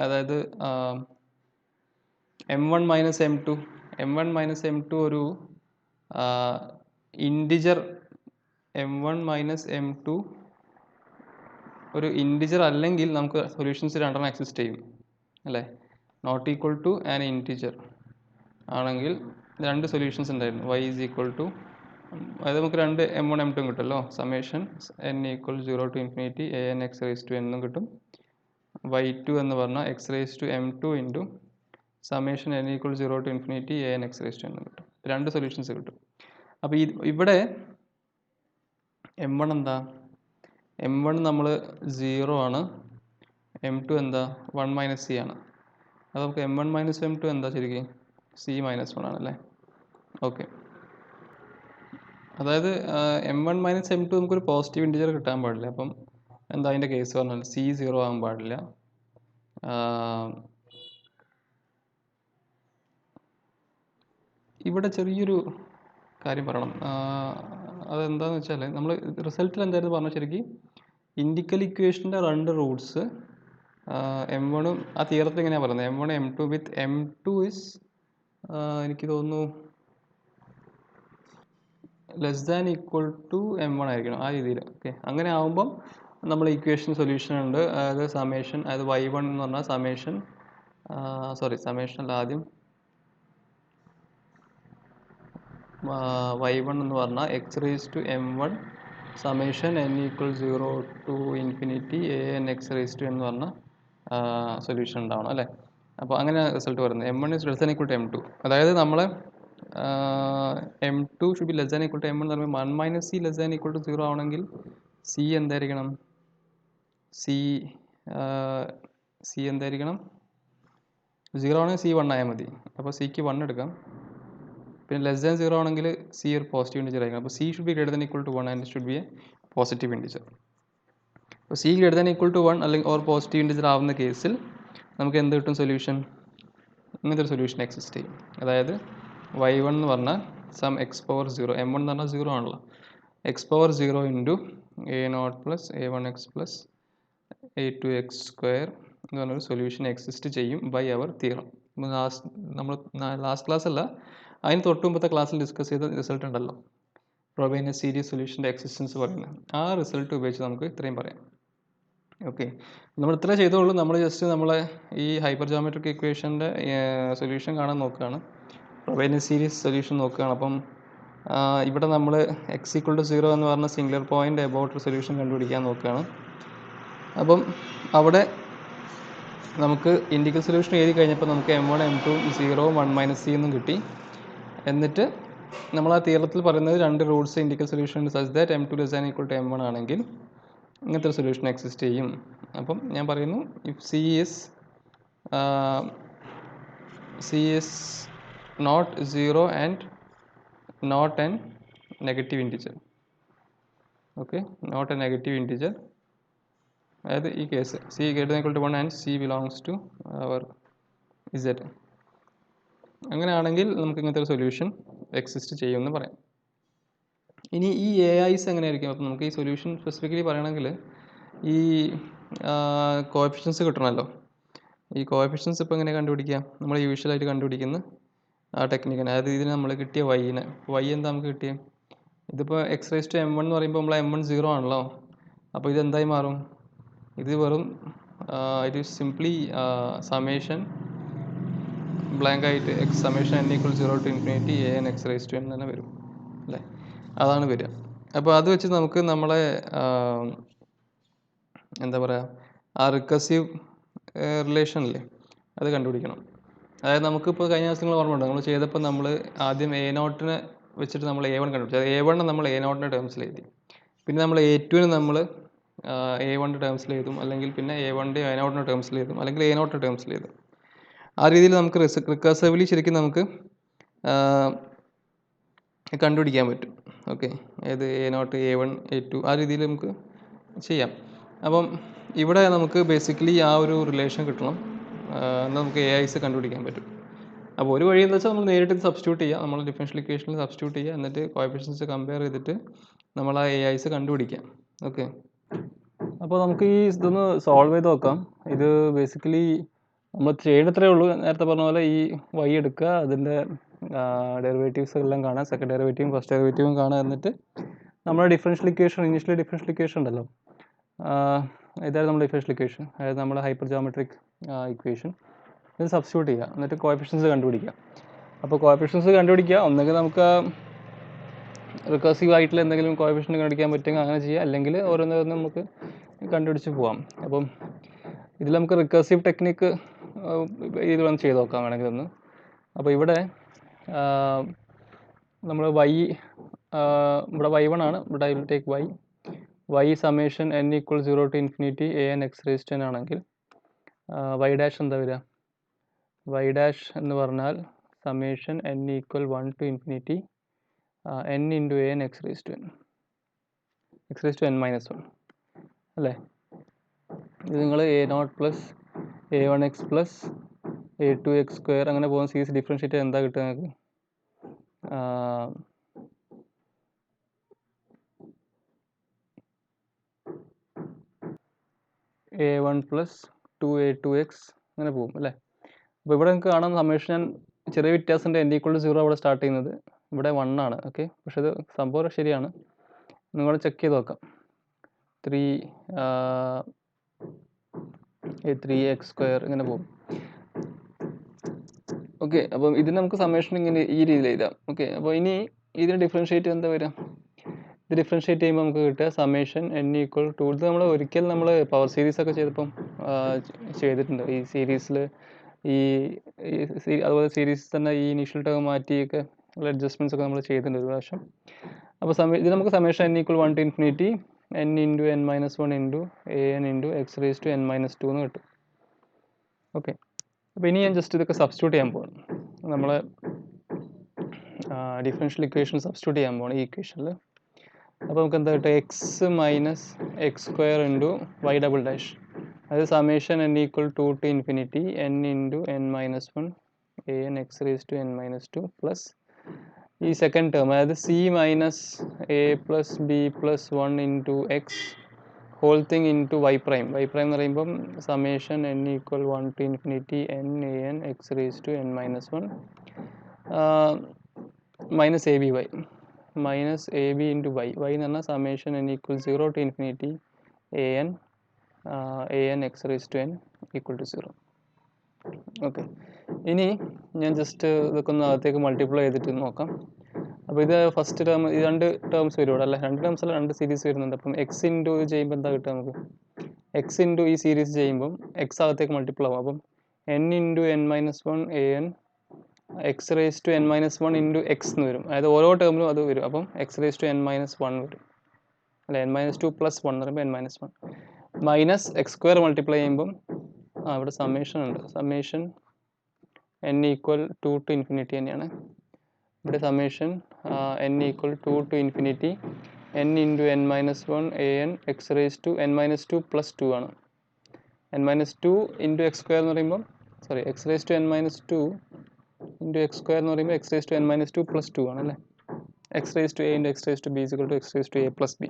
അതായത് m1 മൈനസ് m2 ഒരു ഇൻഡിജർ m1 മൈനസ് m2 ഒരു ഇൻഡിജർ അല്ലെങ്കിൽ നമുക്ക് സൊല്യൂഷൻസ് രണ്ടെണ്ണം എക്സിസ്റ്റ് ചെയ്യും അല്ലേ. Not equal to an integer ആണെങ്കിൽ രണ്ട് സൊല്യൂഷൻസ് ഉണ്ടായിരുന്നു. y ഈസ് ഈക്വൽ ടു, അതായത് നമുക്ക് രണ്ട് m1 m2 കിട്ടുമല്ലോ. Summation n equal 0 to infinity a n x raise to എന്നും കിട്ടും. y2 എന്ന് പറഞ്ഞാൽ x raise to m2 into summation n equal 0 to infinity a n x raise to എന്നും കിട്ടും. രണ്ട് സൊല്യൂഷൻസ് കിട്ടും. അപ്പോൾ ഇവിടെ m1 എന്താ? m1 നമ്മൾ 0 ആണ്, m2 എന്താ? 1 മൈനസ് സി ആണ്. അത് നമുക്ക് m1 മൈനസ് m2 എന്താ ശരിക്കും c-1 ആണല്ലേ. ഓക്കെ, അതായത് m1 മൈനസ് m2 നമുക്കൊരു പോസിറ്റീവ് ഇൻറ്റിജർ കിട്ടാൻ പാടില്ല. അപ്പം എന്താ അതിൻ്റെ കേസ് പറഞ്ഞാൽ c 0 ആകാൻ പാടില്ല. ഇവിടെ ചെറിയൊരു കാര്യം പറയണം. അതെന്താണെന്ന് വെച്ചാൽ നമ്മൾ റിസൾട്ടിൽ എന്തായിരുന്നു പറഞ്ഞാൽ ശരിക്കും ഇൻഡിക്കൽ ഇക്വേഷൻ്റെ 2 റൂട്ട്സ് m1ഉം ആ തിയറത്തിൽ എങ്ങനെയാണ് പറയുന്നത് m1 m2 with m2 is എനിക്ക് തോന്നുന്നു less than equal to m1 ആയിരിക്കണം ആ രീതിയിൽ. ഓക്കെ, അങ്ങനെ ആകുമ്പം നമ്മൾ ഇക്വേഷൻ സൊല്യൂഷൻ ഉണ്ട്. അതായത് സമേഷൻ, അതായത് y1 എന്ന് പറഞ്ഞാൽ സമേഷൻ സമേഷൻ അല്ല, ആദ്യം y1 എന്ന് പറഞ്ഞാൽ x raise to m1 summation n equal 0 to infinity an x raise to എന്ന് പറഞ്ഞ സൊല്യൂഷൻ ഉണ്ടാവണം അല്ലേ. അപ്പോൾ അങ്ങനെ റിസൾട്ട് വരുന്നത് m1 is less than equal to m2. അതായത് നമ്മളെ m2 should be less than equal to m1 എന്ന് പറയുമ്പോൾ 1 minus c less than equal to 0 ആവണമെങ്കിൽ c എന്തായിരിക്കണം, c എന്തായിരിക്കണം, 0 ആണെങ്കിൽ c 1 ആയാൽ മതി. അപ്പോൾ സിക്ക് 1 എടുക്കാം. പിന്നെ ലെസ് ദാൻ 0 ആണെങ്കിൽ സി ഒരു പോസിറ്റീവ് ഇൻറ്റിജർ ആയിരിക്കും. അപ്പോൾ c should be greater than equal to 1 and should be a positive integer. അപ്പോൾ c greater than equal to 1 അല്ലെങ്കിൽ ഓർ പോസിറ്റീവ് ഇൻറ്റിജർ ആവുന്ന കേസിൽ നമുക്ക് എന്ത് കിട്ടും സൊല്യൂഷൻ, ഇങ്ങനത്തെ ഒരു സൊല്യൂഷൻ എക്സിസ്റ്റ് ചെയ്യും. അതായത് y1 എന്ന് പറഞ്ഞാൽ സം എക്സ് പവർ 0, m1 എന്ന് പറഞ്ഞാൽ 0 ആണല്ലോ, X power 0 into a0 plus a1x plus a2x square എന്ന് പറഞ്ഞൊരു സൊല്യൂഷൻ എക്സിസ്റ്റ് ചെയ്യും ബൈ അവർ തിയറം. നമ്മൾ ലാസ്റ്റ് ക്ലാസ് അല്ല, അതിന് തൊട്ട് മുമ്പത്തെ ക്ലാസ്സിൽ ഡിസ്കസ് ചെയ്ത റിസൾട്ട് ഉണ്ടല്ലോ, ഫ്രോബേനിയസ് സീരീസ് സൊല്യൂഷൻ്റെ എക്സിസ്റ്റൻസ് പറയുന്നത്, ആ റിസൾട്ട് ഉപയോഗിച്ച് നമുക്ക് ഇത്രയും പറയാം. ഓക്കെ, നമ്മൾ ഇത്ര ചെയ്തോളൂ. നമ്മൾ ജസ്റ്റ് നമ്മളെ ഈ ഹൈപ്പർ ജോമെട്രിക് ഇക്വേഷൻ്റെ സൊല്യൂഷൻ കാണാൻ നോക്കുകയാണ്, ഫ്രോബേനിയസ് സീരീസ് സൊല്യൂഷൻ നോക്കുകയാണ്. അപ്പം ഇവിടെ നമ്മൾ എക്സ് ഈക്വൽ ടു 0 എന്ന് പറഞ്ഞ സിംഗുലർ പോയിൻ്റ് എബൌട്ട് സൊല്യൂഷൻ കണ്ടുപിടിക്കാൻ നോക്കുകയാണ്. അപ്പം അവിടെ നമുക്ക് ഇൻഡിക്കൽ സൊല്യൂഷൻ എഴുതി കഴിഞ്ഞപ്പോൾ നമുക്ക് m1 m2 0 1 മൈനസ് c എന്നും കിട്ടി. എന്നിട്ട് നമ്മൾ ആ തിയറത്തിൽ പറയുന്നത് 2 roots indicial solution such that m2 less than equal to m1 ആണെങ്കിൽ ഇങ്ങനത്തെ ഒരു സൊല്യൂഷൻ എക്സിസ്റ്റ് ചെയ്യും. അപ്പം ഞാൻ പറയുന്നു if c is not 0 and not an negative integer. Okay, not a negative integer, അതായത് ഈ case c greater than equal to 1 and c belongs to our z, അങ്ങനെയാണെങ്കിൽ നമുക്ക് ഇങ്ങനത്തെ ഒരു സൊല്യൂഷൻ എക്സിസ്റ്റ് ചെയ്യുമെന്ന് പറയാം. ഇനി ഈ AIs എങ്ങനെയായിരിക്കും? അപ്പം നമുക്ക് ഈ സൊല്യൂഷൻ സ്പെസിഫിക്കലി പറയണമെങ്കിൽ ഈ കോഎഫിഷ്യൻസ് കിട്ടണമല്ലോ. ഈ കോഎഫിഷ്യൻസ് ഇപ്പോൾ എങ്ങനെ കണ്ടുപിടിക്കുക? നമ്മൾ യൂഷ്വലായിട്ട് കണ്ടുപിടിക്കുന്ന ആ ടെക്നിക്കാണ്. അതായത് ഇതിന് നമ്മൾ കിട്ടിയ വൈനെ, വൈ എന്താ നമുക്ക് കിട്ടിയത്, ഇതിപ്പോൾ എക്സ് റേസ് ടു m1 എന്ന് പറയുമ്പോൾ നമ്മൾ m1 0 ആണല്ലോ. അപ്പോൾ ഇതെന്തായി മാറും, ഇത് വെറും it is simply summation blank ആയിട്ട് x summation n equal 0 to infinity an x raise to n തന്നെ വരും അല്ലേ, അതാണ് വരിക. അപ്പോൾ അത് വെച്ച് നമുക്ക് നമ്മളെ എന്താ പറയുക, ആ റിക്കസീവ് റിലേഷൻ അല്ലേ അത് കണ്ടുപിടിക്കണം. അതായത് നമുക്കിപ്പോൾ കഴിഞ്ഞ ദിവസം നിങ്ങൾ ഓർമ്മയുണ്ടോ, നമ്മൾ ചെയ്തപ്പോൾ നമ്മൾ ആദ്യം a0 വെച്ചിട്ട് നമ്മൾ a1 കണ്ടുപിടിച്ചു. അത് a1 നമ്മൾ a0 ടേംസിൽ എഴുതി, പിന്നെ നമ്മൾ a2 നമ്മൾ a1 ടേംസിൽ എഴുതും, അല്ലെങ്കിൽ പിന്നെ a1 a0 ടേംസിൽ എഴുതും, അല്ലെങ്കിൽ a0 ടേംസിൽ എഴുതും. ആ രീതിയിൽ നമുക്ക് റിക്കർസീവ്ലി ശരിക്കും നമുക്ക് കണ്ടുപിടിക്കാൻ പറ്റും. ഓക്കെ, ഏത് a0 a1 a2 ആ രീതിയിൽ നമുക്ക് ചെയ്യാം. അപ്പം ഇവിടെ നമുക്ക് ബേസിക്കലി ആ ഒരു റിലേഷൻ കിട്ടണം, നമുക്ക് AIs കണ്ടുപിടിക്കാൻ പറ്റും. അപ്പോൾ ഒരു വഴി എന്ന് വെച്ചാൽ നമ്മൾ നേരിട്ട് സബ്സ്റ്റിറ്റ്യൂട്ട് ചെയ്യുക, നമ്മൾ ഡിഫറൻഷ്യൽ ഇക്വേഷനിൽ സബ്സ്റ്റിറ്റ്യൂട്ട് ചെയ്യുക, എന്നിട്ട് കോഎഫിഷ്യൻസ് കമ്പയർ ചെയ്തിട്ട് നമ്മൾ ആ AIs കണ്ടുപിടിക്കാം. ഓക്കെ, അപ്പോൾ നമുക്ക് ഈ ഇതൊന്ന് സോൾവ് ചെയ്ത് നോക്കാം. ഇത് ബേസിക്കലി നമ്മൾ ചെയ്യണത്രേ ഉള്ളൂ. നേരത്തെ പറഞ്ഞ പോലെ ഈ y എടുക്കുക, അതിൻ്റെ ഡെറിവേറ്റീവ്സ് എല്ലാം കാണാം, സെക്കൻഡ് ഡെറിവേറ്റീവും ഫസ്റ്റ് ഡെറിവേറ്റീവും കാണാം, എന്നിട്ട് നമ്മുടെ differential equation, initially differential equation ഉണ്ടല്ലോ, ഇതായിരുന്നു നമ്മുടെ ഡിഫറൻഷ്യൽ ഇക്വേഷൻ, അതായത് നമ്മുടെ ഹൈപ്പർ ജോമെട്രിക് ഇക്വേഷൻ, ഇത് സബ്സ്റ്റിറ്റ്യൂട്ട് ചെയ്യുക, എന്നിട്ട് കോഎഫിഷ്യൻസ് കണ്ടുപിടിക്കുക. അപ്പോൾ കോഎഫിഷ്യൻസ് കണ്ടുപിടിക്കുക, ഒന്നെങ്കിൽ നമുക്ക് റിക്കർസീവ് ആയിട്ടുള്ള എന്തെങ്കിലും കോഎഫിഷ്യൻ്റ് കണ്ടുപിടിക്കാൻ പറ്റുമെങ്കിൽ അങ്ങനെ ചെയ്യുക, അല്ലെങ്കിൽ ഓരോന്നോരോന്ന് നമുക്ക് കണ്ടുപിടിച്ച് പോവാം. അപ്പം ഇതിൽ നമുക്ക് റിക്കർസീവ് ടെക്നിക്ക് ഇത് വന്ന് ചെയ്ത് നോക്കാം വേണമെങ്കിൽ ഒന്ന്. അപ്പോൾ ഇവിടെ നമ്മൾ ഇവിടെ y1 ആണ്, ഇവിടെ I will take y summation n equal 0 to infinity an x raise to n ആണെങ്കിൽ y ഡാഷ് എന്താ വരിക, വൈ ഡാഷ് എന്ന് പറഞ്ഞാൽ summation n equal 1 to infinity n into a n x raise to n minus 1 അല്ലേ. ഇത് നിങ്ങൾ a0 plus a1x plus a2x square അങ്ങനെ പോകുന്ന സീരീസ് ഡിഫറൻഷ്യേറ്റ് എന്താ കിട്ടുക നിങ്ങൾക്ക്? a1 പ്ലസ് 2a2x അങ്ങനെ പോകും അല്ലേ. അപ്പോൾ ഇവിടെ നിങ്ങൾക്ക് കാണാം സമ്മേഷൻ ചെറിയ വ്യത്യാസമുണ്ട്. n ഈക്വൽ ടു 0 അവിടെ സ്റ്റാർട്ട് ചെയ്യുന്നത്, ഇവിടെ 1 ആണ്. ഓക്കെ, പക്ഷെ ഇത് സംഭവം ശരിയാണ്, നിങ്ങൾ ചെക്ക് ചെയ്ത് നോക്കാം. 3x സ്ക്വയർ ഇങ്ങനെ പോകും. ഓക്കെ, അപ്പം ഇതിന് നമുക്ക് സമ്മേഷൻ ഇങ്ങനെ ഈ രീതിയിൽ എഴുതാം. ഓക്കെ, അപ്പോൾ ഇനി ഇതിന് ഡിഫറൻഷ്യേറ്റ് എന്താ വരിക? ഇത് ഡിഫറൻഷ്യേറ്റ് ചെയ്യുമ്പോൾ നമുക്ക് കിട്ടുക സമ്മേഷൻ n ഈക്വൽ ടു, ഇത് നമ്മൾ ഒരിക്കൽ നമ്മൾ പവർ സീരീസ് ഒക്കെ ചെയ്തപ്പം ചെയ്തിട്ടുണ്ട് ഈ സീരീസിൽ. അതുപോലെ സീരീസ് തന്നെ ഈ ഇനീഷ്യൽ ടേം മാറ്റിയൊക്കെ ഉള്ള അഡ്ജസ്റ്റ്മെൻറ്റ്സ് ഒക്കെ നമ്മൾ ചെയ്തിട്ടുണ്ട് ഒരു പ്രാവശ്യം. അപ്പോൾ ഇത് നമുക്ക് summation n equal 1 to infinity n into n minus 1 into a n into x raise to n minus 2 എന്ന് കിട്ടും. ഓക്കെ, അപ്പോൾ ഇനി ഞാൻ ജസ്റ്റ് ഇതൊക്കെ സബ്സ്റ്റിറ്റ്യൂട്ട് ചെയ്യാൻ പോകണം. നമ്മൾ ഡിഫറൻഷ്യൽ ഇക്വേഷൻ സബ്സ്റ്റിറ്റ്യൂട്ട് ചെയ്യാൻ പോകണം ഈ ഇക്വേഷനിൽ. അപ്പോൾ നമുക്ക് എന്താ കിട്ടുക? X minus x square into y double dash, അത് summation n equal 2 to infinity n into n minus 1 a n x raise to n minus 2 plus ഈ സെക്കൻഡ് ടേം, അതായത് c minus a plus b plus 1 into x whole thing into y prime. Y prime എന്ന് പറയുമ്പം summation n equal 1 to infinity n a n x raise to n minus 1 minus a b y minus a b into y. Y എന്ന് പറഞ്ഞാൽ summation n equal 0 to infinity a n x raise to n equal to 0. Okay, ഇനി ഞാൻ just ഇതൊക്കെ ഒന്ന് അകത്തേക്ക് multiply ചെയ്തിട്ട് നോക്കാം. അപ്പോൾ ഇത് ഫസ്റ്റ് ടേം, ഈ രണ്ട് ടേംസ് വരും ഇവിടെ അല്ലേ, രണ്ട് ടേംസ് അല്ല, രണ്ട് സീരീസ് വരുന്നുണ്ട്. അപ്പം എക്സ് ഇൻറ്റു ഇത് ചെയ്യുമ്പോൾ എന്താ കിട്ടുക നമുക്ക്? എക്സ് ഇൻറ്റു ഈ സീരീസ് ചെയ്യുമ്പം എക്സ് അകത്തേക്ക് മൾട്ടിപ്ലൈ ആവും. അപ്പം n into n minus 1 a n x raise to n minus 1 into x എന്ന് വരും. അതായത് ഓരോ ടേമിലും അത് വരും. അപ്പം x raise to n minus 1 വരും അല്ല, n മൈനസ് 2 പ്ലസ് 1 എന്ന് പറയുമ്പോൾ n minus 1 minus x square multiply ചെയ്യുമ്പം ഇവിടെ സമ്മേഷൻ ഉണ്ട്. Summation n equal 2 to infinity തന്നെയാണ് ഇവിടെ. Summation n equal 2 to infinity n into n minus 1 a n x raise to n minus 2 plus 2 ആണ്. n minus 2 into x square എന്ന് പറയുമ്പോൾ x raise to n minus 2 into x square എന്ന് പറയുമ്പോൾ x raise to n minus 2 plus 2 ആണ് അല്ലേ. X raise to a into x raise to b equal to x raise to a plus b.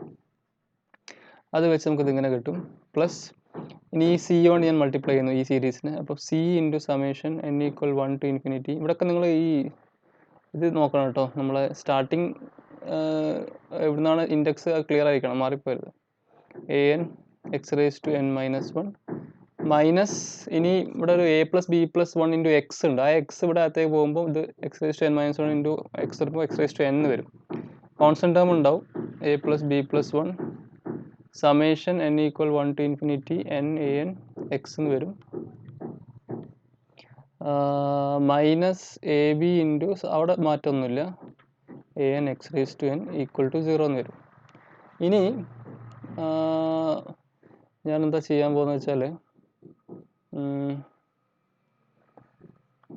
അത് വെച്ച് നമുക്കിത് ഇങ്ങനെ കിട്ടും. Plus ഇനി ഈ സി കൊണ്ട് ഞാൻ മൾട്ടിപ്ലൈ ചെയ്യുന്നു ഈ സീരീസിന്. അപ്പോൾ c into summation n equal 1 to infinity. ഇവിടെയൊക്കെ നിങ്ങൾ ഈ ഇത് നോക്കണം കേട്ടോ, നമ്മളെ സ്റ്റാർട്ടിങ് എവിടുന്നാണ് ഇൻഡെക്സ് ക്ലിയർ ആയിരിക്കണം, മാറിപ്പോയത്. A n x raise to n minus 1 minus ഇനി ഇവിടെ ഒരു a plus b plus 1 into x ഉണ്ട്. ആ എക്സ് ഇവിടെ അകത്തേക്ക് പോകുമ്പോൾ ഇത് x raise to n minus 1 into x എടുക്കുമ്പോൾ എക്സ് റേസ് ടു n വരും. കോൺസ്റ്റന്റ് ടേം ഉണ്ടാവും a plus b plus 1 summation n equal 1 to infinity n a n x എന്ന് വരും. മൈനസ് എ ബി ഇൻറ്റു അവിടെ മാറ്റമൊന്നുമില്ല a n x raise to n equal to 0 എന്ന് വരും. ഇനി ഞാനെന്താ ചെയ്യാൻ പോകുന്നത് വെച്ചാൽ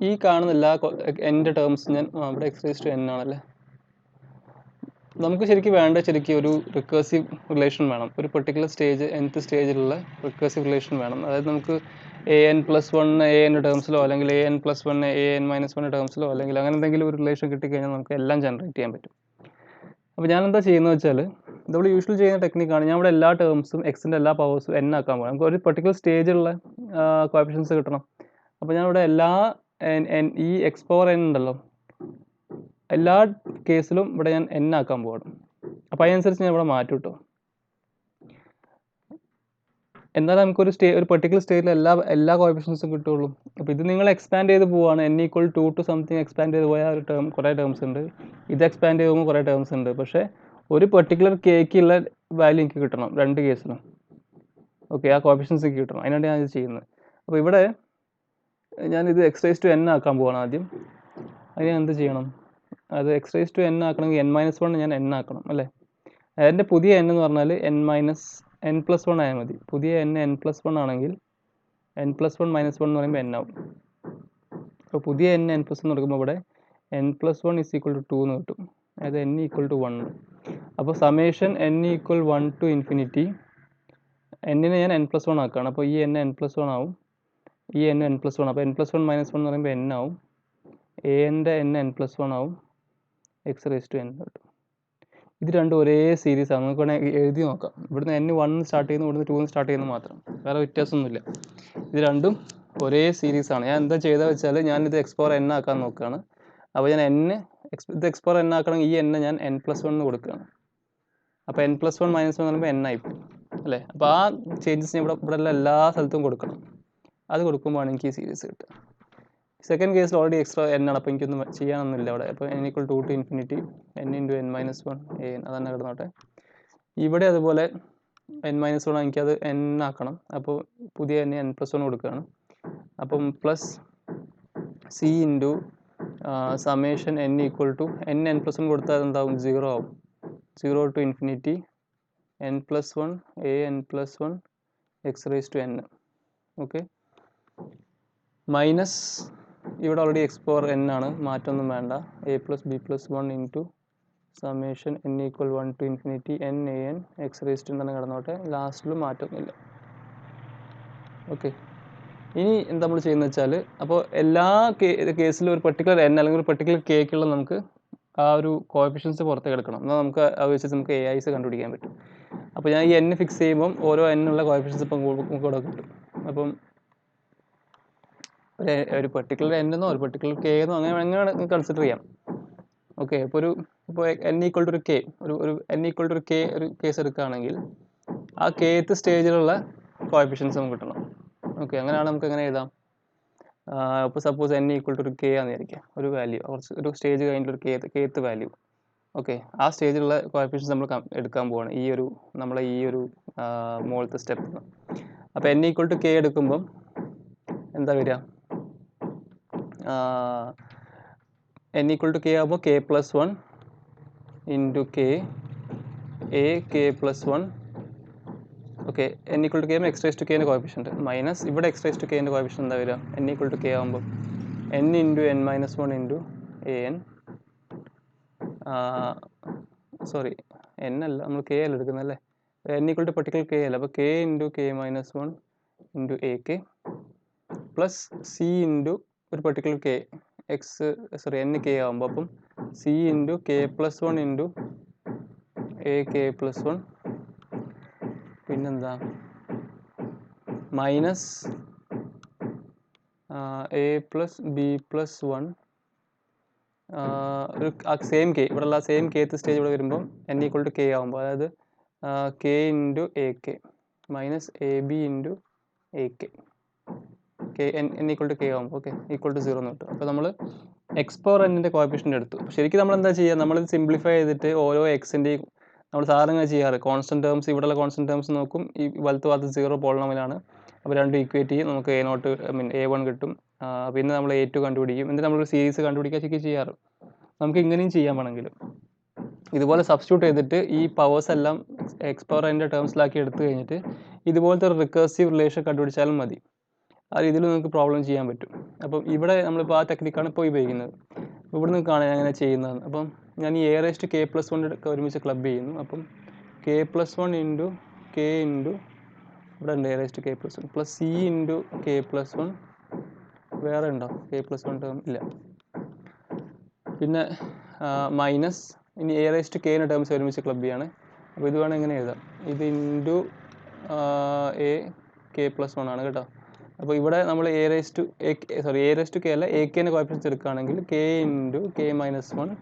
ഈ കാണുന്ന എല്ലാ എൻ്റെ ടേംസ് ഞാൻ ഇവിടെ എക്സ് റേസ് ടു n ആണല്ലേ. നമുക്ക് ശരിക്കും ഒരു റിക്കേഴ്സീവ് റിലേഷൻ വേണം. ഒരു പെർട്ടിക്കുലർ സ്റ്റേജ് nth സ്റ്റേജിലുള്ള റിക്കേഴ്സീവ് റിലേഷൻ വേണം. അതായത് നമുക്ക് എ എൻ പ്ലസ് 1 എ എൻ്റെ ടേംസിലോ അല്ലെങ്കിൽ A N plus 1 a N minus 1 ടേംസിലോ അല്ലെങ്കിൽ അങ്ങനെ എന്തെങ്കിലും ഒരു റിലേഷൻ കിട്ടിക്കഴിഞ്ഞാൽ നമുക്ക് എല്ലാം ജനറേറ്റ് ചെയ്യാൻ പറ്റും. അപ്പോൾ ഞാൻ എന്താ ചെയ്യുന്നത് വെച്ചാൽ നമ്മൾ യൂഷ്വൽ ചെയ്യുന്ന ടെക്നിക്കാണ്. ഞാൻ ഇവിടെ എല്ലാ ടേംസും എക്സിൻ്റെ എല്ലാ പവേഴ്സും n ആക്കാൻ പോകാം. നമുക്ക് ഒരു പെർട്ടിക്കുലർ സ്റ്റേജിലുള്ള കോഎഫിഷ്യൻസ് കിട്ടണം. അപ്പോൾ ഞാൻ ഇവിടെ എല്ലാ ഈ എക്സ് പവർ n ഉണ്ടല്ലോ, എല്ലാ കേസിലും ഇവിടെ ഞാൻ n ആക്കാൻ പോകണം. അപ്പോൾ അതിനനുസരിച്ച് ഞാൻ ഇവിടെ മാറ്റും കേട്ടോ. എന്നാൽ നമുക്കൊരു ഒരു പെർട്ടിക്കുലർ സ്റ്റേജിൽ എല്ലാ കോഎഫിഷ്യൻസും കിട്ടുള്ളൂ. അപ്പോൾ ഇത് നിങ്ങൾ എക്സ്പാൻഡ് ചെയ്ത് പോവുകയാണ്. n equal 2 to something expand ചെയ്ത് പോയാൽ ഒരു ടേം കുറേ ടേംസ് ഉണ്ട്. ഇത് എക്സ്പാൻഡ് ചെയ്ത് പോകുമ്പോൾ കുറേ ടേംസ് ഉണ്ട്. പക്ഷേ ഒരു പെർട്ടിക്കുലർ കേക്കുള്ള വാല്യൂ എനിക്ക് കിട്ടണം രണ്ട് കേസിലും. ഓക്കെ, ആ കോഎഫിഷ്യൻസ് എനിക്ക് കിട്ടണം. അതിനാണ് ഞാനിത് ചെയ്യുന്നത്. അപ്പോൾ ഇവിടെ ഞാനിത് എക്സ് റേസ് ടു n ആക്കാൻ പോവാണ് ആദ്യം. അതിന് ഞാൻ എന്ത് ചെയ്യണം? അത് എക്സ് റേസ് ടു n ആക്കണമെങ്കിൽ n മൈനസ് 1 ഞാൻ n ആക്കണം അല്ലേ. അതിൻ്റെ പുതിയ n എന്ന് പറഞ്ഞാൽ n പ്ലസ് 1 ആയാൽ മതി. പുതിയ n പ്ലസ് 1 ആണെങ്കിൽ n പ്ലസ് 1 മൈനസ് 1 എന്ന് പറയുമ്പോൾ n ആവും. അപ്പോൾ പുതിയ n n+1 കൊടുക്കുമ്പോൾ ഇവിടെ n+1 = 2 എന്ന് കിട്ടും. അതായത് n = 1. അപ്പോൾ സമേഷൻ n = 1 to infinity n-നെ ഞാൻ n+1 ആക്കുകയാണ്. അപ്പോൾ ഈ n n+1 ആവും, ഈ n n+1. അപ്പോൾ n+1 - 1 എന്ന് പറയുമ്പോൾ n ആവും, a-ൻ്റെ n n+1 ആവും, x⁻n കിട്ടും. ഇത് രണ്ടും ഒരേ സീരീസ് ആണ്. നമുക്ക് വേണമെങ്കിൽ എഴുതി നോക്കാം. ഇവിടുന്ന് n 1 സ്റ്റാർട്ട് ചെയ്യുന്നു, ഇവിടുന്ന് 2 സ്റ്റാർട്ട് ചെയ്യുന്നു മാത്രം, വേറെ വ്യത്യാസമൊന്നുമില്ല. ഇത് രണ്ടും ഒരേ സീരീസ് ആണ്. ഞാൻ എന്താ ചെയ്തതെന്ന് വെച്ചാൽ ഞാനിത് x⁻n ആക്കാൻ നോക്കുകയാണ്. അപ്പോൾ ഞാൻ ഇത് x⁻n ആക്കണമെങ്കിൽ ഈ n ഞാൻ n+1 കൊടുക്കുകയാണ്. അപ്പോൾ n+1 - 1 എന്ന് പറയുമ്പോൾ n ആയിപ്പോയി അല്ലേ. അപ്പോൾ ആ ചേഞ്ചസ് ഇവിടെ എല്ലാ സ്ഥലത്തും കൊടുക്കണം. അത് കൊടുക്കുമ്പോഴാണ് എനിക്ക് ഈ സീരീസ് കിട്ടുക. സെക്കൻഡ് കേസിൽ ഓൾറെഡി എക്സ്ട്രാ n ആണ്, അപ്പോൾ എനിക്കൊന്നും ചെയ്യാനൊന്നുമില്ല അവിടെ. അപ്പോൾ n = 2 to infinity n × n - 1 an അതന്നെ കിടന്നോട്ടെ. ഇവിടെ അതുപോലെ n - 1 എനിക്കത് n ആക്കണം. അപ്പോൾ പുതിയ n n+1 കൊടുക്കുകയാണ്. അപ്പം plus c × summation n = n n+1 കൊടുത്താൽ എന്താവും, 0 ആവും. 0 to infinity n+1 a n+1 x⁻n. Okay, minus ഇവിടെ ഓൾറെഡി x⁻n ആണ്, മാറ്റമൊന്നും വേണ്ട. a + b + 1 × summation n = 1 to infinity n an x⁻n തന്നെ കിടന്നോട്ടെ. ലാസ്റ്റിലും മാറ്റമൊന്നുമില്ല. ഓക്കെ, ഇനി എന്താ നമ്മൾ ചെയ്യുന്നത് വെച്ചാൽ, അപ്പോൾ എല്ലാ കേസിലും ഒരു പെർട്ടിക്കുലർ n അല്ലെങ്കിൽ ഒരു പെർട്ടിക്കുലർ കേക്കുള്ള നമുക്ക് ആ ഒരു കോഎഫിഷ്യൻസ് പുറത്തേക്ക് എടുക്കണം. എന്നാൽ നമുക്ക് അത് വെച്ചിട്ട് നമുക്ക് AIs കണ്ടുപിടിക്കാൻ പറ്റും. അപ്പോൾ ഞാൻ ഈ n ഫിക്സ് ചെയ്യുമ്പം ഓരോ n ഉള്ള കോഎഫിഷ്യൻസ് ഇപ്പം നമുക്ക് ഇവിടെ കിട്ടും. അപ്പം ഒരു പെർട്ടിക്കുലർ n എന്നോ ഒരു പെർട്ടിക്കുലർ k എന്നോ അങ്ങനെ കൺസിഡർ ചെയ്യാം. ഓക്കെ, ഇപ്പോൾ n = ഒരു k, ഒരു n = ഒരു k ഒരു കേസ് എടുക്കുകയാണെങ്കിൽ ആ kth സ്റ്റേജിലുള്ള കോഎഫിഷ്യൻസ് നമുക്ക് കിട്ടണം. ഓക്കെ, അങ്ങനെയാണ് നമുക്ക് എങ്ങനെ എഴുതാം. ഇപ്പോൾ സപ്പോസ് n = ഒരു k ആണെന്ന് വിചാരിക്കുക, ഒരു വാല്യൂ, ഒരു സ്റ്റേജ് കഴിഞ്ഞിട്ടൊരു kth വാല്യൂ. ഓക്കെ, ആ സ്റ്റേജിലുള്ള കോഎഫിഷ്യൻസ് നമ്മൾ എടുക്കാൻ പോവാണ് നമ്മളെ ഈ ഒരു മുകളിലത്തെ സ്റ്റെപ്പ്. അപ്പോൾ n = k എടുക്കുമ്പം എന്താ വരിക, n = k ആകുമ്പോൾ k+1 × k a k+1. Okay, n = k x⁻k coefficient minus ഇവിടെ x⁻k കോഎഫിഷ്യൻറ്റ് എന്താ വരിക, n = k ആകുമ്പോൾ n × n - 1 × an. Sorry, n അല്ല, നമ്മൾ k അല്ല എടുക്കുന്നത് അല്ലേ. n = പെർട്ടിക്കുലർ k അല്ല, അപ്പോൾ k × k - 1 × ak plus c × ഒരു പെർട്ടിക്കുലർ k n k ആകുമ്പോൾ അപ്പം c × k+1 × ak+1. പിന്നെന്താ, മൈനസ് a + b + 1 ഒരു സെയിം k, ഇവിടെയുള്ള സെയിം kth സ്റ്റേജ് ഇവിടെ വരുമ്പം n = k ആകുമ്പോൾ, അതായത് k × ak minus ab × ak n = k ആകുമ്പോൾ ഓക്കെ =0 എന്ന് കിട്ടും. അപ്പോൾ നമ്മൾ x⁻n കോഎഫിഷ്യൻ്റ് എടുത്തു. ശരിക്കും നമ്മൾ എന്താ ചെയ്യുക, നമ്മൾ സിംപ്ലിഫൈ ചെയ്തിട്ട് ഓരോ എക്സിൻ്റെയും നമ്മൾ സാധാരണ ചെയ്യാറ് കോൺസ്റ്റൻറ്റ് ടേംസ്, ഇവിടെയുള്ള കോൺസ്റ്റൻറ്റ് ടേംസ് നോക്കും. ഈ വലത്ത് ഭാഗത്ത് 0 പോളിനോമിയലാണ്. അപ്പോൾ രണ്ടും ഈക്വേറ്റ് ചെയ്യും, നമുക്ക് a1 കിട്ടും. പിന്നെ നമ്മൾ a2 കണ്ടുപിടിക്കും. എന്നിട്ട് നമ്മളൊരു സീരീസ് കണ്ടുപിടിക്കുക ശരിക്കും ചെയ്യാറ്. നമുക്ക് ഇങ്ങനെയും ചെയ്യാൻ വേണമെങ്കിൽ ഇതുപോലെ സബ്സ്റ്റിറ്റ്യൂട്ട് ചെയ്തിട്ട് ഈ പവേഴ്സ് എല്ലാം x⁻n ടേംസിലാക്കി എടുത്തു കഴിഞ്ഞിട്ട് ഇതുപോലത്തെ ഒരു റിക്കേഴ്സീവ് റിലേഷൻ കണ്ടുപിടിച്ചാലും മതി. ആ രീതിയിൽ നിങ്ങൾക്ക് പ്രോബ്ലം ചെയ്യാൻ പറ്റും. അപ്പം ഇവിടെ നമ്മളിപ്പോൾ ആ ടെക്നിക്കാണ് ഇപ്പോൾ ഉപയോഗിക്കുന്നത്. ഇവിടെ നിന്ന് കാണാൻ എങ്ങനെ ചെയ്യുന്നതെന്ന്. അപ്പം ഞാൻ ഈ a⁻k+1 ഒരുമിച്ച് ക്ലബ് ചെയ്യുന്നു. അപ്പം k+1 × k × ഇവിടെ ഉണ്ട് a⁻k+1 പ്ലസ് c × k+1. വേറെ ഉണ്ടോ k+1 ടേം? ഇല്ല. പിന്നെ മൈനസ് ഇനി a⁻k ടേംസ് ഒരുമിച്ച് ക്ലബ് ചെയ്യാണ്. അപ്പോൾ ഇത് വേണം എങ്ങനെ എഴുതാം, ഇത് × ak+1 ആണ് കേട്ടോ. അപ്പോൾ ഇവിടെ നമ്മൾ a⁻k അല്ല ak കോഎഫിഷ്യൻസ് എടുക്കുകയാണെങ്കിൽ k × k - 1.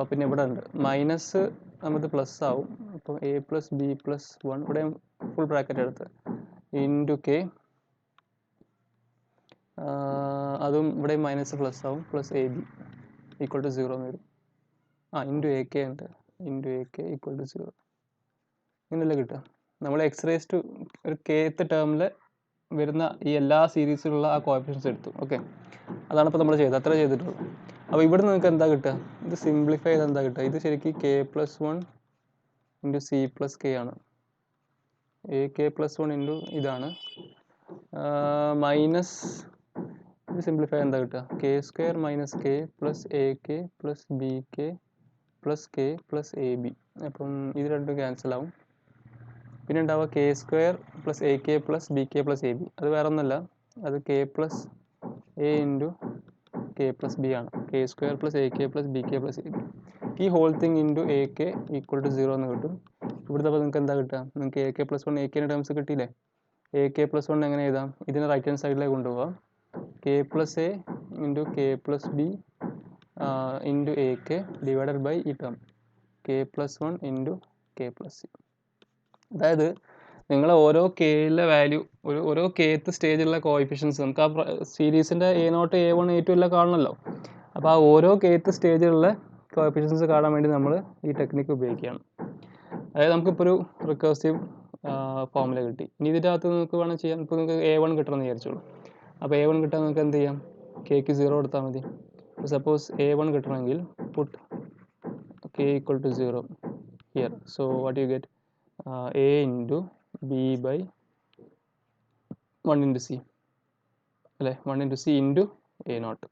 പിന്നെ ഇവിടെ ഉണ്ട് മൈനസ് നമുക്ക് പ്ലസ് ആവും. അപ്പോൾ a + b + 1 ഇവിടെ ഫുൾ ബ്രാക്കറ്റ് എടുത്ത് × k, അതും ഇവിടെ മൈനസ് പ്ലസ് ആവും, പ്ലസ് ab = 0 എന്ന് വരും. × ak ഉണ്ട്, × ak = 0 ഇങ്ങനെയല്ലേ കിട്ടുക. നമ്മൾ ഒരു kth ടേമിൽ വരുന്ന ഈ എല്ലാ സീരീസിലുള്ള ആ കോഎഫിഷ്യൻസ് എടുത്തു. ഓക്കെ, അതാണ് ഇപ്പോൾ നമ്മൾ ചെയ്തത്, അത്ര ചെയ്തിട്ടുള്ളൂ. അപ്പോൾ ഇവിടെ നിങ്ങൾക്ക് എന്താ കിട്ടുക, ഇത് സിംപ്ലിഫൈ ചെയ്ത് എന്താ കിട്ടുക, ഇത് ശരിക്കും k+1 × c + k ആണ്. ak+1 × ഇതാണ് മൈനസ് ഇത് സിംപ്ലിഫൈ എന്താ കിട്ടുക? K square minus k plus a k plus b k plus k plus a b. അപ്പം ഇത് രണ്ടും ക്യാൻസൽ ആവും. പിന്നെ ഉണ്ടാവുക k square plus a k plus b k plus a b. അത് വേറെ ഒന്നുമല്ല, അത് k plus a into k plus b ആണ്. K square plus a k plus b k plus a b. ഈ whole thing into a k equal to 0 എന്ന് കിട്ടും. ഇവിടുത്തെ അപ്പോൾ നിങ്ങൾക്ക് എന്താ കിട്ടുക? നിങ്ങൾക്ക് എ കെ പ്ലസ് 1 എ കെൻ്റെ ടേംസ് കിട്ടിയില്ലേ? എ കെ പ്ലസ് 1 എങ്ങനെ എഴുതാം? ഇതിനെ റൈറ്റ് ഹാൻഡ് സൈഡിലേക്ക് കൊണ്ടുപോകാം. K plus a into k plus b into a k divided by ഈ term k plus 1 into k plus c. അതായത് നിങ്ങൾ ഓരോ കെയിലെ വാല്യൂ, ഓരോ കെത്ത് സ്റ്റേജിലുള്ള കോഎഫിഷ്യൻസ് നമുക്ക് ആ സീരീസിൻ്റെ A0 A1 A2 എല്ലാം കാണണമല്ലോ. അപ്പോൾ ആ ഓരോ kth സ്റ്റേജിലുള്ള കോഎഫിഷ്യൻസ് കാണാൻ വേണ്ടി നമ്മൾ ഈ ടെക്നിക്ക് ഉപയോഗിക്കുകയാണ്. അതായത് നമുക്കിപ്പോൾ ഒരു റിക്കേഴ്സീവ് ഫോമുല കിട്ടി. ഇനി ഇതിൻ്റെ അകത്ത് നിങ്ങൾക്ക് വേണം ചെയ്യാം. ഇപ്പോൾ നിങ്ങൾക്ക് A1 കിട്ടണമെന്ന് വിചാരിച്ചോളൂ. അപ്പോൾ A1 കിട്ടാൻ നിങ്ങൾക്ക് എന്ത് ചെയ്യാം? കെക്ക് 0 എടുത്താൽ മതി. സപ്പോസ് A1 കിട്ടണമെങ്കിൽ put k equal to 0 here. So what you get? A into b by 1 into c അല്ലേ? 1 ഇൻറ്റു സി ഇൻറ്റു A0.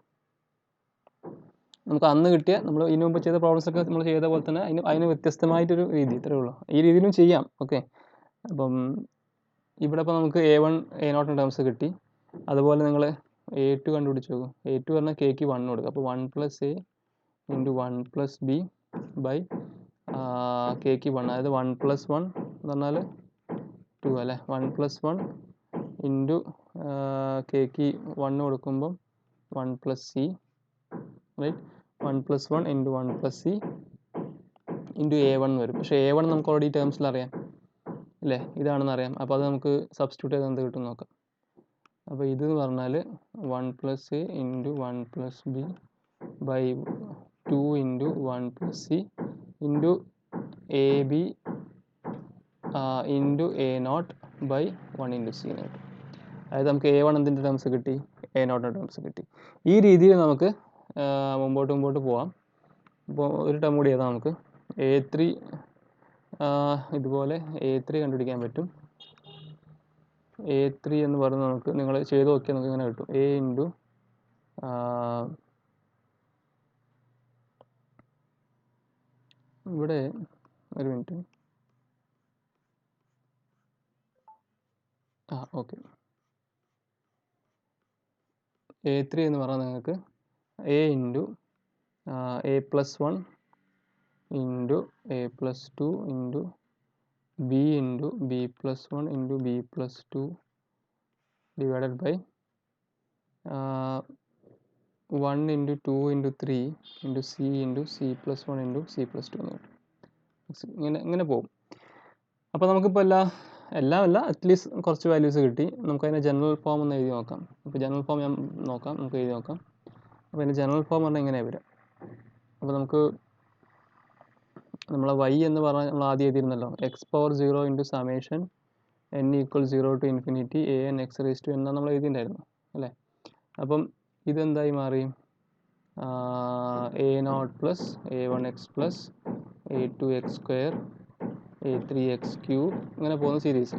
നമുക്ക് അന്ന് കിട്ടിയ, നമ്മൾ ഇതിനു മുമ്പ് ചെയ്ത പ്രോബ്ലംസ് ഒക്കെ നമ്മൾ ചെയ്ത പോലെ തന്നെ അതിന് വ്യത്യസ്തമായിട്ടൊരു രീതി, ഇത്രയേ ഉള്ളൂ. ഈ രീതിയിലും ചെയ്യാം. ഓക്കെ, അപ്പം ഇവിടെ ഇപ്പോൾ നമുക്ക് A1 A0 ടേംസ് കിട്ടി. അതുപോലെ നിങ്ങൾ A2 കണ്ടുപിടിച്ച് നോക്കും. A2 പറഞ്ഞാൽ കെക്ക് 1 കൊടുക്കുക. അപ്പോൾ 1 plus a into 1 plus b by കെക്ക് 1. അതായത് 1 പ്ലസ് 1 എന്ന് പറഞ്ഞാൽ 2 അല്ലേ? 1 പ്ലസ് 1 ഇൻറ്റു കെക്ക് 1 കൊടുക്കുമ്പം 1 plus c, right? 1 plus 1 into 1 plus c into A1 വരും. പക്ഷേ A1 നമുക്ക് ഓൾറെഡി ടേംസിൽ അറിയാം അല്ലേ? ഇതാണെന്ന് അറിയാം. അപ്പോൾ അത് നമുക്ക് സബ്സ്റ്റിറ്റ്യൂട്ട് ചെയ്ത് എന്ത് കിട്ടും നോക്കാം. അപ്പോൾ ഇതെന്ന് പറഞ്ഞാൽ 1 plus a into 1 plus b by 2 into 1 plus c into a b into A0 by 1 into c എന്ന് കിട്ടും. അതായത് നമുക്ക് A1 എന്തിൻ്റെ ടേംസ് കിട്ടി? A0 ടേംസ് കിട്ടി. ഈ രീതിയിൽ നമുക്ക് മുമ്പോട്ട് പോവാം. ഇപ്പോൾ ഒരു ടേം കൂടി ചെയ്താൽ നമുക്ക് A3 ഇതുപോലെ A3 കണ്ടുപിടിക്കാൻ പറ്റും. A3 എന്ന് പറയുന്നത് നമുക്ക്, നിങ്ങൾ ചെയ്ത് നോക്കിയാൽ നമുക്ക് ഇങ്ങനെ കിട്ടും. A ഇൻറ്റു ഇവിടെ ഒരു മിനിറ്റ്. ഓക്കെ, A3 എന്ന് പറഞ്ഞാൽ നിങ്ങൾക്ക് A into A plus 1 into A plus 2 into B into B plus 1 into B plus 2 divided by 1 into 2 into 3 into C into C plus 1 into C plus 2 എന്ന് കിട്ടും. ഇങ്ങനെ പോകും. അപ്പോൾ നമുക്കിപ്പോൾ എല്ലാം അല്ല, അറ്റ്ലീസ്റ്റ് കുറച്ച് വാല്യൂസ് കിട്ടി. നമുക്കതിനെ ജനറൽ ഫോം ഒന്ന് എഴുതി നോക്കാം. അപ്പോൾ ജനറൽ ഫോം ഞാൻ നോക്കാം, നമുക്ക് എഴുതി നോക്കാം. അപ്പോൾ അതിൻ്റെ ജനറൽ ഫോം പറഞ്ഞാൽ എങ്ങനെയാണ് വരിക? അപ്പോൾ നമുക്ക് നമ്മളെ y എന്ന് പറഞ്ഞാൽ നമ്മൾ ആദ്യം എഴുതിയിരുന്നല്ലോ, x power 0 into summation n equal 0 to infinity an x raise to എന്നാണ് നമ്മൾ എഴുതിയിട്ടുണ്ടായിരുന്നു അല്ലേ? അപ്പം ഇതെന്തായി മാറി? A0 plus A1x plus A2x square A3x cube ഇങ്ങനെ പോകുന്ന സീരീസ്.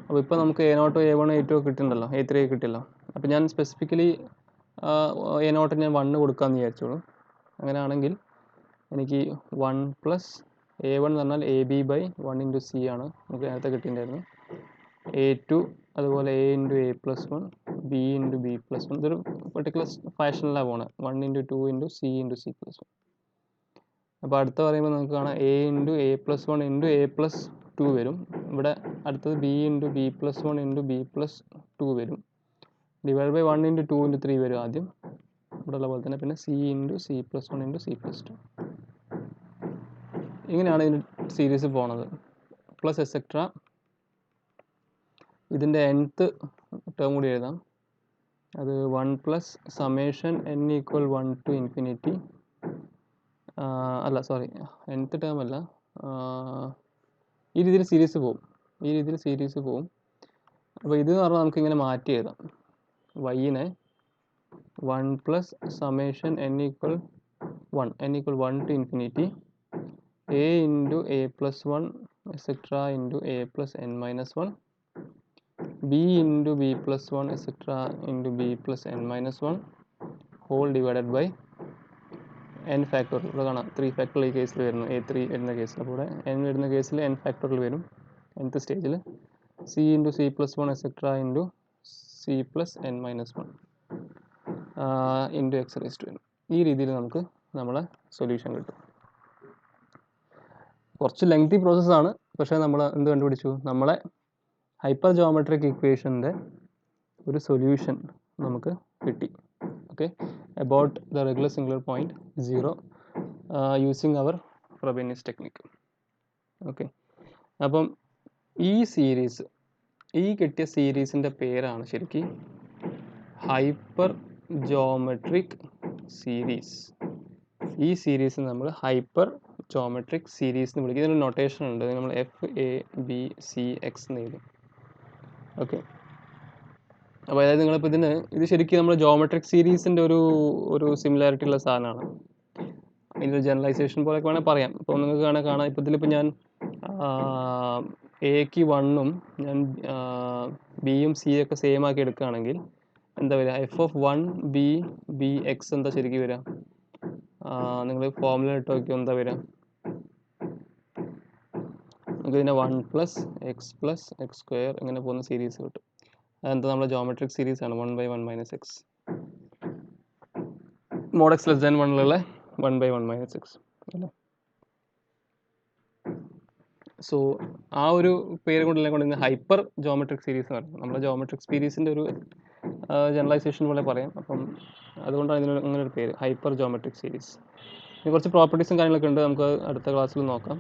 അപ്പോൾ ഇപ്പോൾ നമുക്ക് A0 A1 A2 കിട്ടുന്നുണ്ടല്ലോ, A3 കിട്ടിയല്ലോ. അപ്പോൾ ഞാൻ സ്പെസിഫിക്കലി A0 ഞാൻ 1 കൊടുക്കാമെന്ന് വിചാരിച്ചോളൂ. അങ്ങനെയാണെങ്കിൽ എനിക്ക് 1 പ്ലസ് A1 എന്ന് പറഞ്ഞാൽ a b by 1 into c ആണ് നമുക്ക് നേരത്തെ കിട്ടിയിട്ടുണ്ടായിരുന്നു. A2 അതുപോലെ A into A plus 1 B into B plus 1. ഇതൊരു പെർട്ടിക്കുലർ ഫാഷനിലാണ് പോകുന്നത്. 1 into 2 into C into C plus 1. അപ്പോൾ അടുത്ത പറയുമ്പോൾ നമുക്ക് കാണാം A into A plus 1 into A plus 2 വരും. ഇവിടെ അടുത്തത് B into B plus 1 into B plus 2 വരും. ഡിവൈഡ് ബൈ 1 ഇൻറ്റു 2 ഇൻറ്റു 3 വരും ആദ്യം ഇവിടെ ഉള്ള പോലെ തന്നെ. പിന്നെ C into C plus 1 into C plus 2. ഇങ്ങനെയാണ് ഇതിൻ്റെ സീരീസ് പോണത്. Plus etcetera. ഇതിൻ്റെ nth ടേം കൂടി എഴുതാം. അത് 1 plus summation n equal 1 to infinity, അല്ല സോറി nth ടേം അല്ല, ഈ രീതിയിൽ സീരീസ് പോവും. അപ്പോൾ ഇത് എന്ന് പറഞ്ഞാൽ നമുക്ക് ഇങ്ങനെ മാറ്റി എഴുതാം. വൈനെ 1 plus summation n equal 1 to infinity A into A plus 1 etcetera into A plus n minus 1 b into b plus one etcetera into b plus n minus one whole divided by n factorial. ഇവിടെ കാണാം 3 factorial ഈ കേസിൽ വരുന്നു, A3 വരുന്ന കേസിൽ. അപ്പോൾ ഇവിടെ n വരുന്ന കേസിൽ എൻ ഫാക്ടോറിയൽ വരും nth സ്റ്റേജിൽ. C into c plus one etcetera into c plus n minus one into x raise to n. ഈ രീതിയിൽ നമുക്ക് നമ്മളെ സൊല്യൂഷൻ കിട്ടും. കുറച്ച് ലെങ്തി പ്രോസസ്സാണ്, പക്ഷേ നമ്മൾ എന്ത് കണ്ടുപിടിച്ചു? നമ്മളെ ഹൈപ്പർ ജോമെട്രിക് ഇക്വേഷൻ്റെ ഒരു സൊല്യൂഷൻ നമുക്ക് കിട്ടി. Okay, about the regular singular point 0 using our Frobenius technique. Okay, അപ്പം ഈ സീരീസ്, ഈ കിട്ടിയ സീരീസിൻ്റെ പേരാണ് ശരിക്കും ഹൈപ്പർ ജോമെട്രിക് സീരീസ്. ഈ സീരീസ് നമ്മൾ ഹൈപ്പർ ജോമെട്രിക് സീരീസ് എന്ന് വിളിക്കും. ഇതിനൊരു നൊട്ടേഷൻ ഉണ്ട്, നമ്മൾ FABCX എന്ന് എഴുതും. ഓക്കെ, അപ്പോൾ അതായത് നിങ്ങളിപ്പോൾ ഇത് ശരിക്കും നമ്മൾ ജോമെട്രിക് സീരീസിൻ്റെ ഒരു സിമിലാരിറ്റി ഉള്ള സാധനമാണ്. ഇതിൻ്റെ ജനറലൈസേഷൻ പോലെയൊക്കെ വേണമെങ്കിൽ പറയാം. ഇപ്പോൾ നിങ്ങൾക്ക് കാണാം, ഇപ്പോൾ ഇതിലിപ്പോൾ ഞാൻ എക്ക് 1ഉം ഞാൻ ബിയും സിയും ഒക്കെ സെയിം ആക്കി എടുക്കുകയാണെങ്കിൽ എന്താ വരിക? F(1)BX എന്താ ശരിക്കും വരിക? നിങ്ങൾ ഫോർമുല ഇട്ട് നോക്കിയോ എന്താ വരിക? നമുക്ക് ഇതിനെ 1 + x + x² ഇങ്ങനെ പോകുന്ന സീരീസ് കിട്ടും. അതെന്താ? നമ്മുടെ ജോമെട്രിക് സീരീസ് ആണ് 1/1 - x. mod x less than 1 1/1 - x അല്ലേ? സോ ആ ഒരു പേര് കൊണ്ടെല്ലാം കൊണ്ട് ഹൈപ്പർ ജോമെട്രിക് സീരീസ് എന്ന് പറയുന്നത് നമ്മുടെ ജോമെട്രിക് സീരീസിൻ്റെ ഒരു ജനറലൈസേഷൻ പോലെ പറയാം. അപ്പം അതുകൊണ്ടാണ് ഇതിന് അങ്ങനെ ഒരു പേര്, ഹൈപ്പർ ജോമെട്രിക് സീരീസ്. ഇനി കുറച്ച് പ്രോപ്പർട്ടീസും കാര്യങ്ങളൊക്കെ ഉണ്ട്, നമുക്ക് അടുത്ത ക്ലാസ്സിൽ നോക്കാം.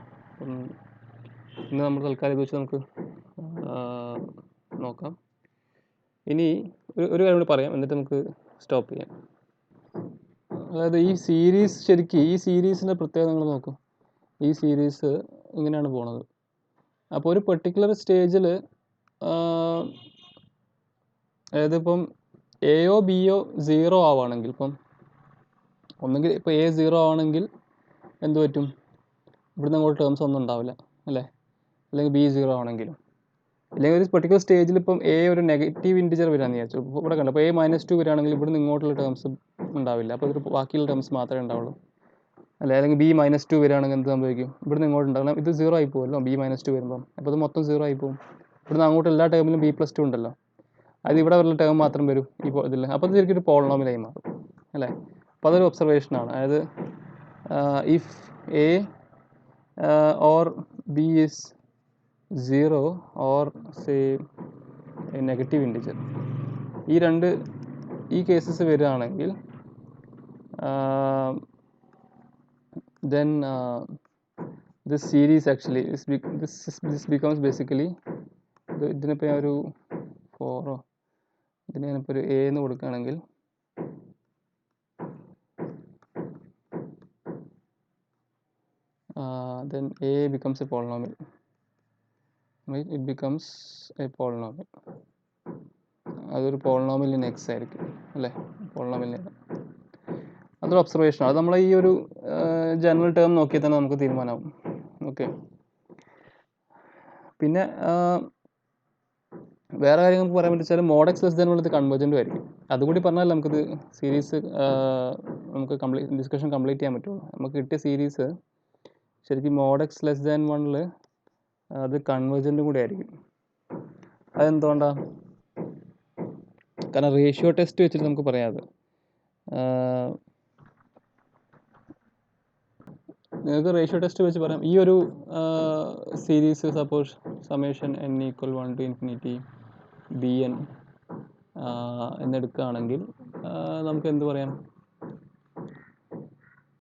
ഇന്ന് നമ്മൾ തൽക്കാലം ഇത് വെച്ച് നമുക്ക് നോക്കാം. ഇനി ഒരു കാര്യം കൂടി പറയാം, എന്നിട്ട് നമുക്ക് സ്റ്റോപ്പ് ചെയ്യാം. അതായത് ഈ സീരീസ്, ശരിക്കും ഈ സീരീസിൻ്റെ പ്രത്യേകത നിങ്ങൾ നോക്കും. ഈ സീരീസ് ഇങ്ങനെയാണ് പോണത്. അപ്പോൾ ഒരു പെർട്ടിക്കുലർ സ്റ്റേജിൽ അതായത് ഇപ്പം എയോ ബിയോ 0 ആവുകയാണെങ്കിൽ, ഇപ്പം ഒന്നെങ്കിൽ ഇപ്പോൾ A 0 ആണെങ്കിൽ എന്ത് പറ്റും? ഇവിടുന്ന് അങ്ങോട്ട് ടേംസ് ഒന്നും ഉണ്ടാവില്ല അല്ലേ? അല്ലെങ്കിൽ B 0 ആണെങ്കിലും, അല്ലെങ്കിൽ ഒരു പെർട്ടിക്കുലർ സ്റ്റേജിൽ ഇപ്പം A ഒരു നെഗറ്റീവ് ഇൻറ്റിജർ വരാമെന്ന് വിചാരിച്ചു. ഇവിടെ കണ്ടു, അപ്പോൾ A -2 വരികയാണെങ്കിൽ ഇവിടുന്ന് ഇങ്ങോട്ടുള്ള ടേംസ് ഉണ്ടാവില്ല. അപ്പോൾ ഇതൊരു ബാക്കിയുള്ള ടേംസ് മാത്രമേ ഉണ്ടാവുള്ളൂ അല്ലേ? അല്ലെങ്കിൽ B -2 വരികയാണെങ്കിൽ എന്ത് സംഭവിക്കും? ഇവിടുന്ന് ഇങ്ങോട്ട് ഉണ്ടാകണം, ഇത് 0 ആയി പോകുമല്ലോ B -2 വരുമ്പം. അപ്പോൾ ഇത് മൊത്തം 0 ആയി പോകും. ഇവിടുന്ന് അങ്ങോട്ട് എല്ലാ ടേമിലും B+2 ഉണ്ടല്ലോ, അത് ഇവിടെ വരുന്ന ടേം മാത്രം വരും ഇപ്പോൾ ഇതിൽ. അപ്പോൾ ഇത് ശരിക്കും ഒരു പോളിനോമിയലായി മാറും അല്ലേ? അപ്പോൾ അതൊരു ഒബ്സർവേഷനാണ്. അതായത് if A or B is 0 or say a negative integer, ഈ കേസസ് വരികയാണെങ്കിൽ then this series actually this becomes basically ഇതിനിപ്പോൾ ഞാൻ ഒരു 4 ഇതിന് ഞാനിപ്പോൾ ഒരു A എന്ന് കൊടുക്കുകയാണെങ്കിൽ then A becomes a polynomial, right? It becomes a polynomial. അതൊരു പോളിനോമിയൽ ഇൻ X ആയിരിക്കും അല്ലേ? പോളിനോമിയൽ അതൊരു ഒബ്സർവേഷനാണ്. അത് നമ്മളെ ഈ ഒരു ജനറൽ ടേം നോക്കിയാൽ തന്നെ നമുക്ക് തീരുമാനമാവും. ഓക്കെ, പിന്നെ വേറെ കാര്യം നമുക്ക് പറയാൻ പറ്റും വെച്ചാൽ mod x less than 1 ഇത് കൺവേർജൻറ്റും ആയിരിക്കും. അതുകൂടി പറഞ്ഞാൽ നമുക്കിത് സീരീസ് നമുക്ക് ഡിസ്കഷൻ കംപ്ലീറ്റ് ചെയ്യാൻ പറ്റുള്ളൂ. നമുക്ക് കിട്ടിയ സീരീസ് ശരിക്കും mod x less than 1 അത് കൺവേർജൻറ്റും കൂടി ആയിരിക്കും. അതെന്തുകൊണ്ടാണ്? കാരണം റേഷ്യോ ടെസ്റ്റ് വെച്ചിട്ട് നമുക്ക് പറയാതെ, നിങ്ങൾക്ക് റേഷ്യോ ടെസ്റ്റ് വെച്ച് പറയാം. ഈ ഒരു series suppose summation n = 1 to infinity bn എന്നെടുക്കുകയാണെങ്കിൽ നമുക്ക് എന്ത് പറയാം?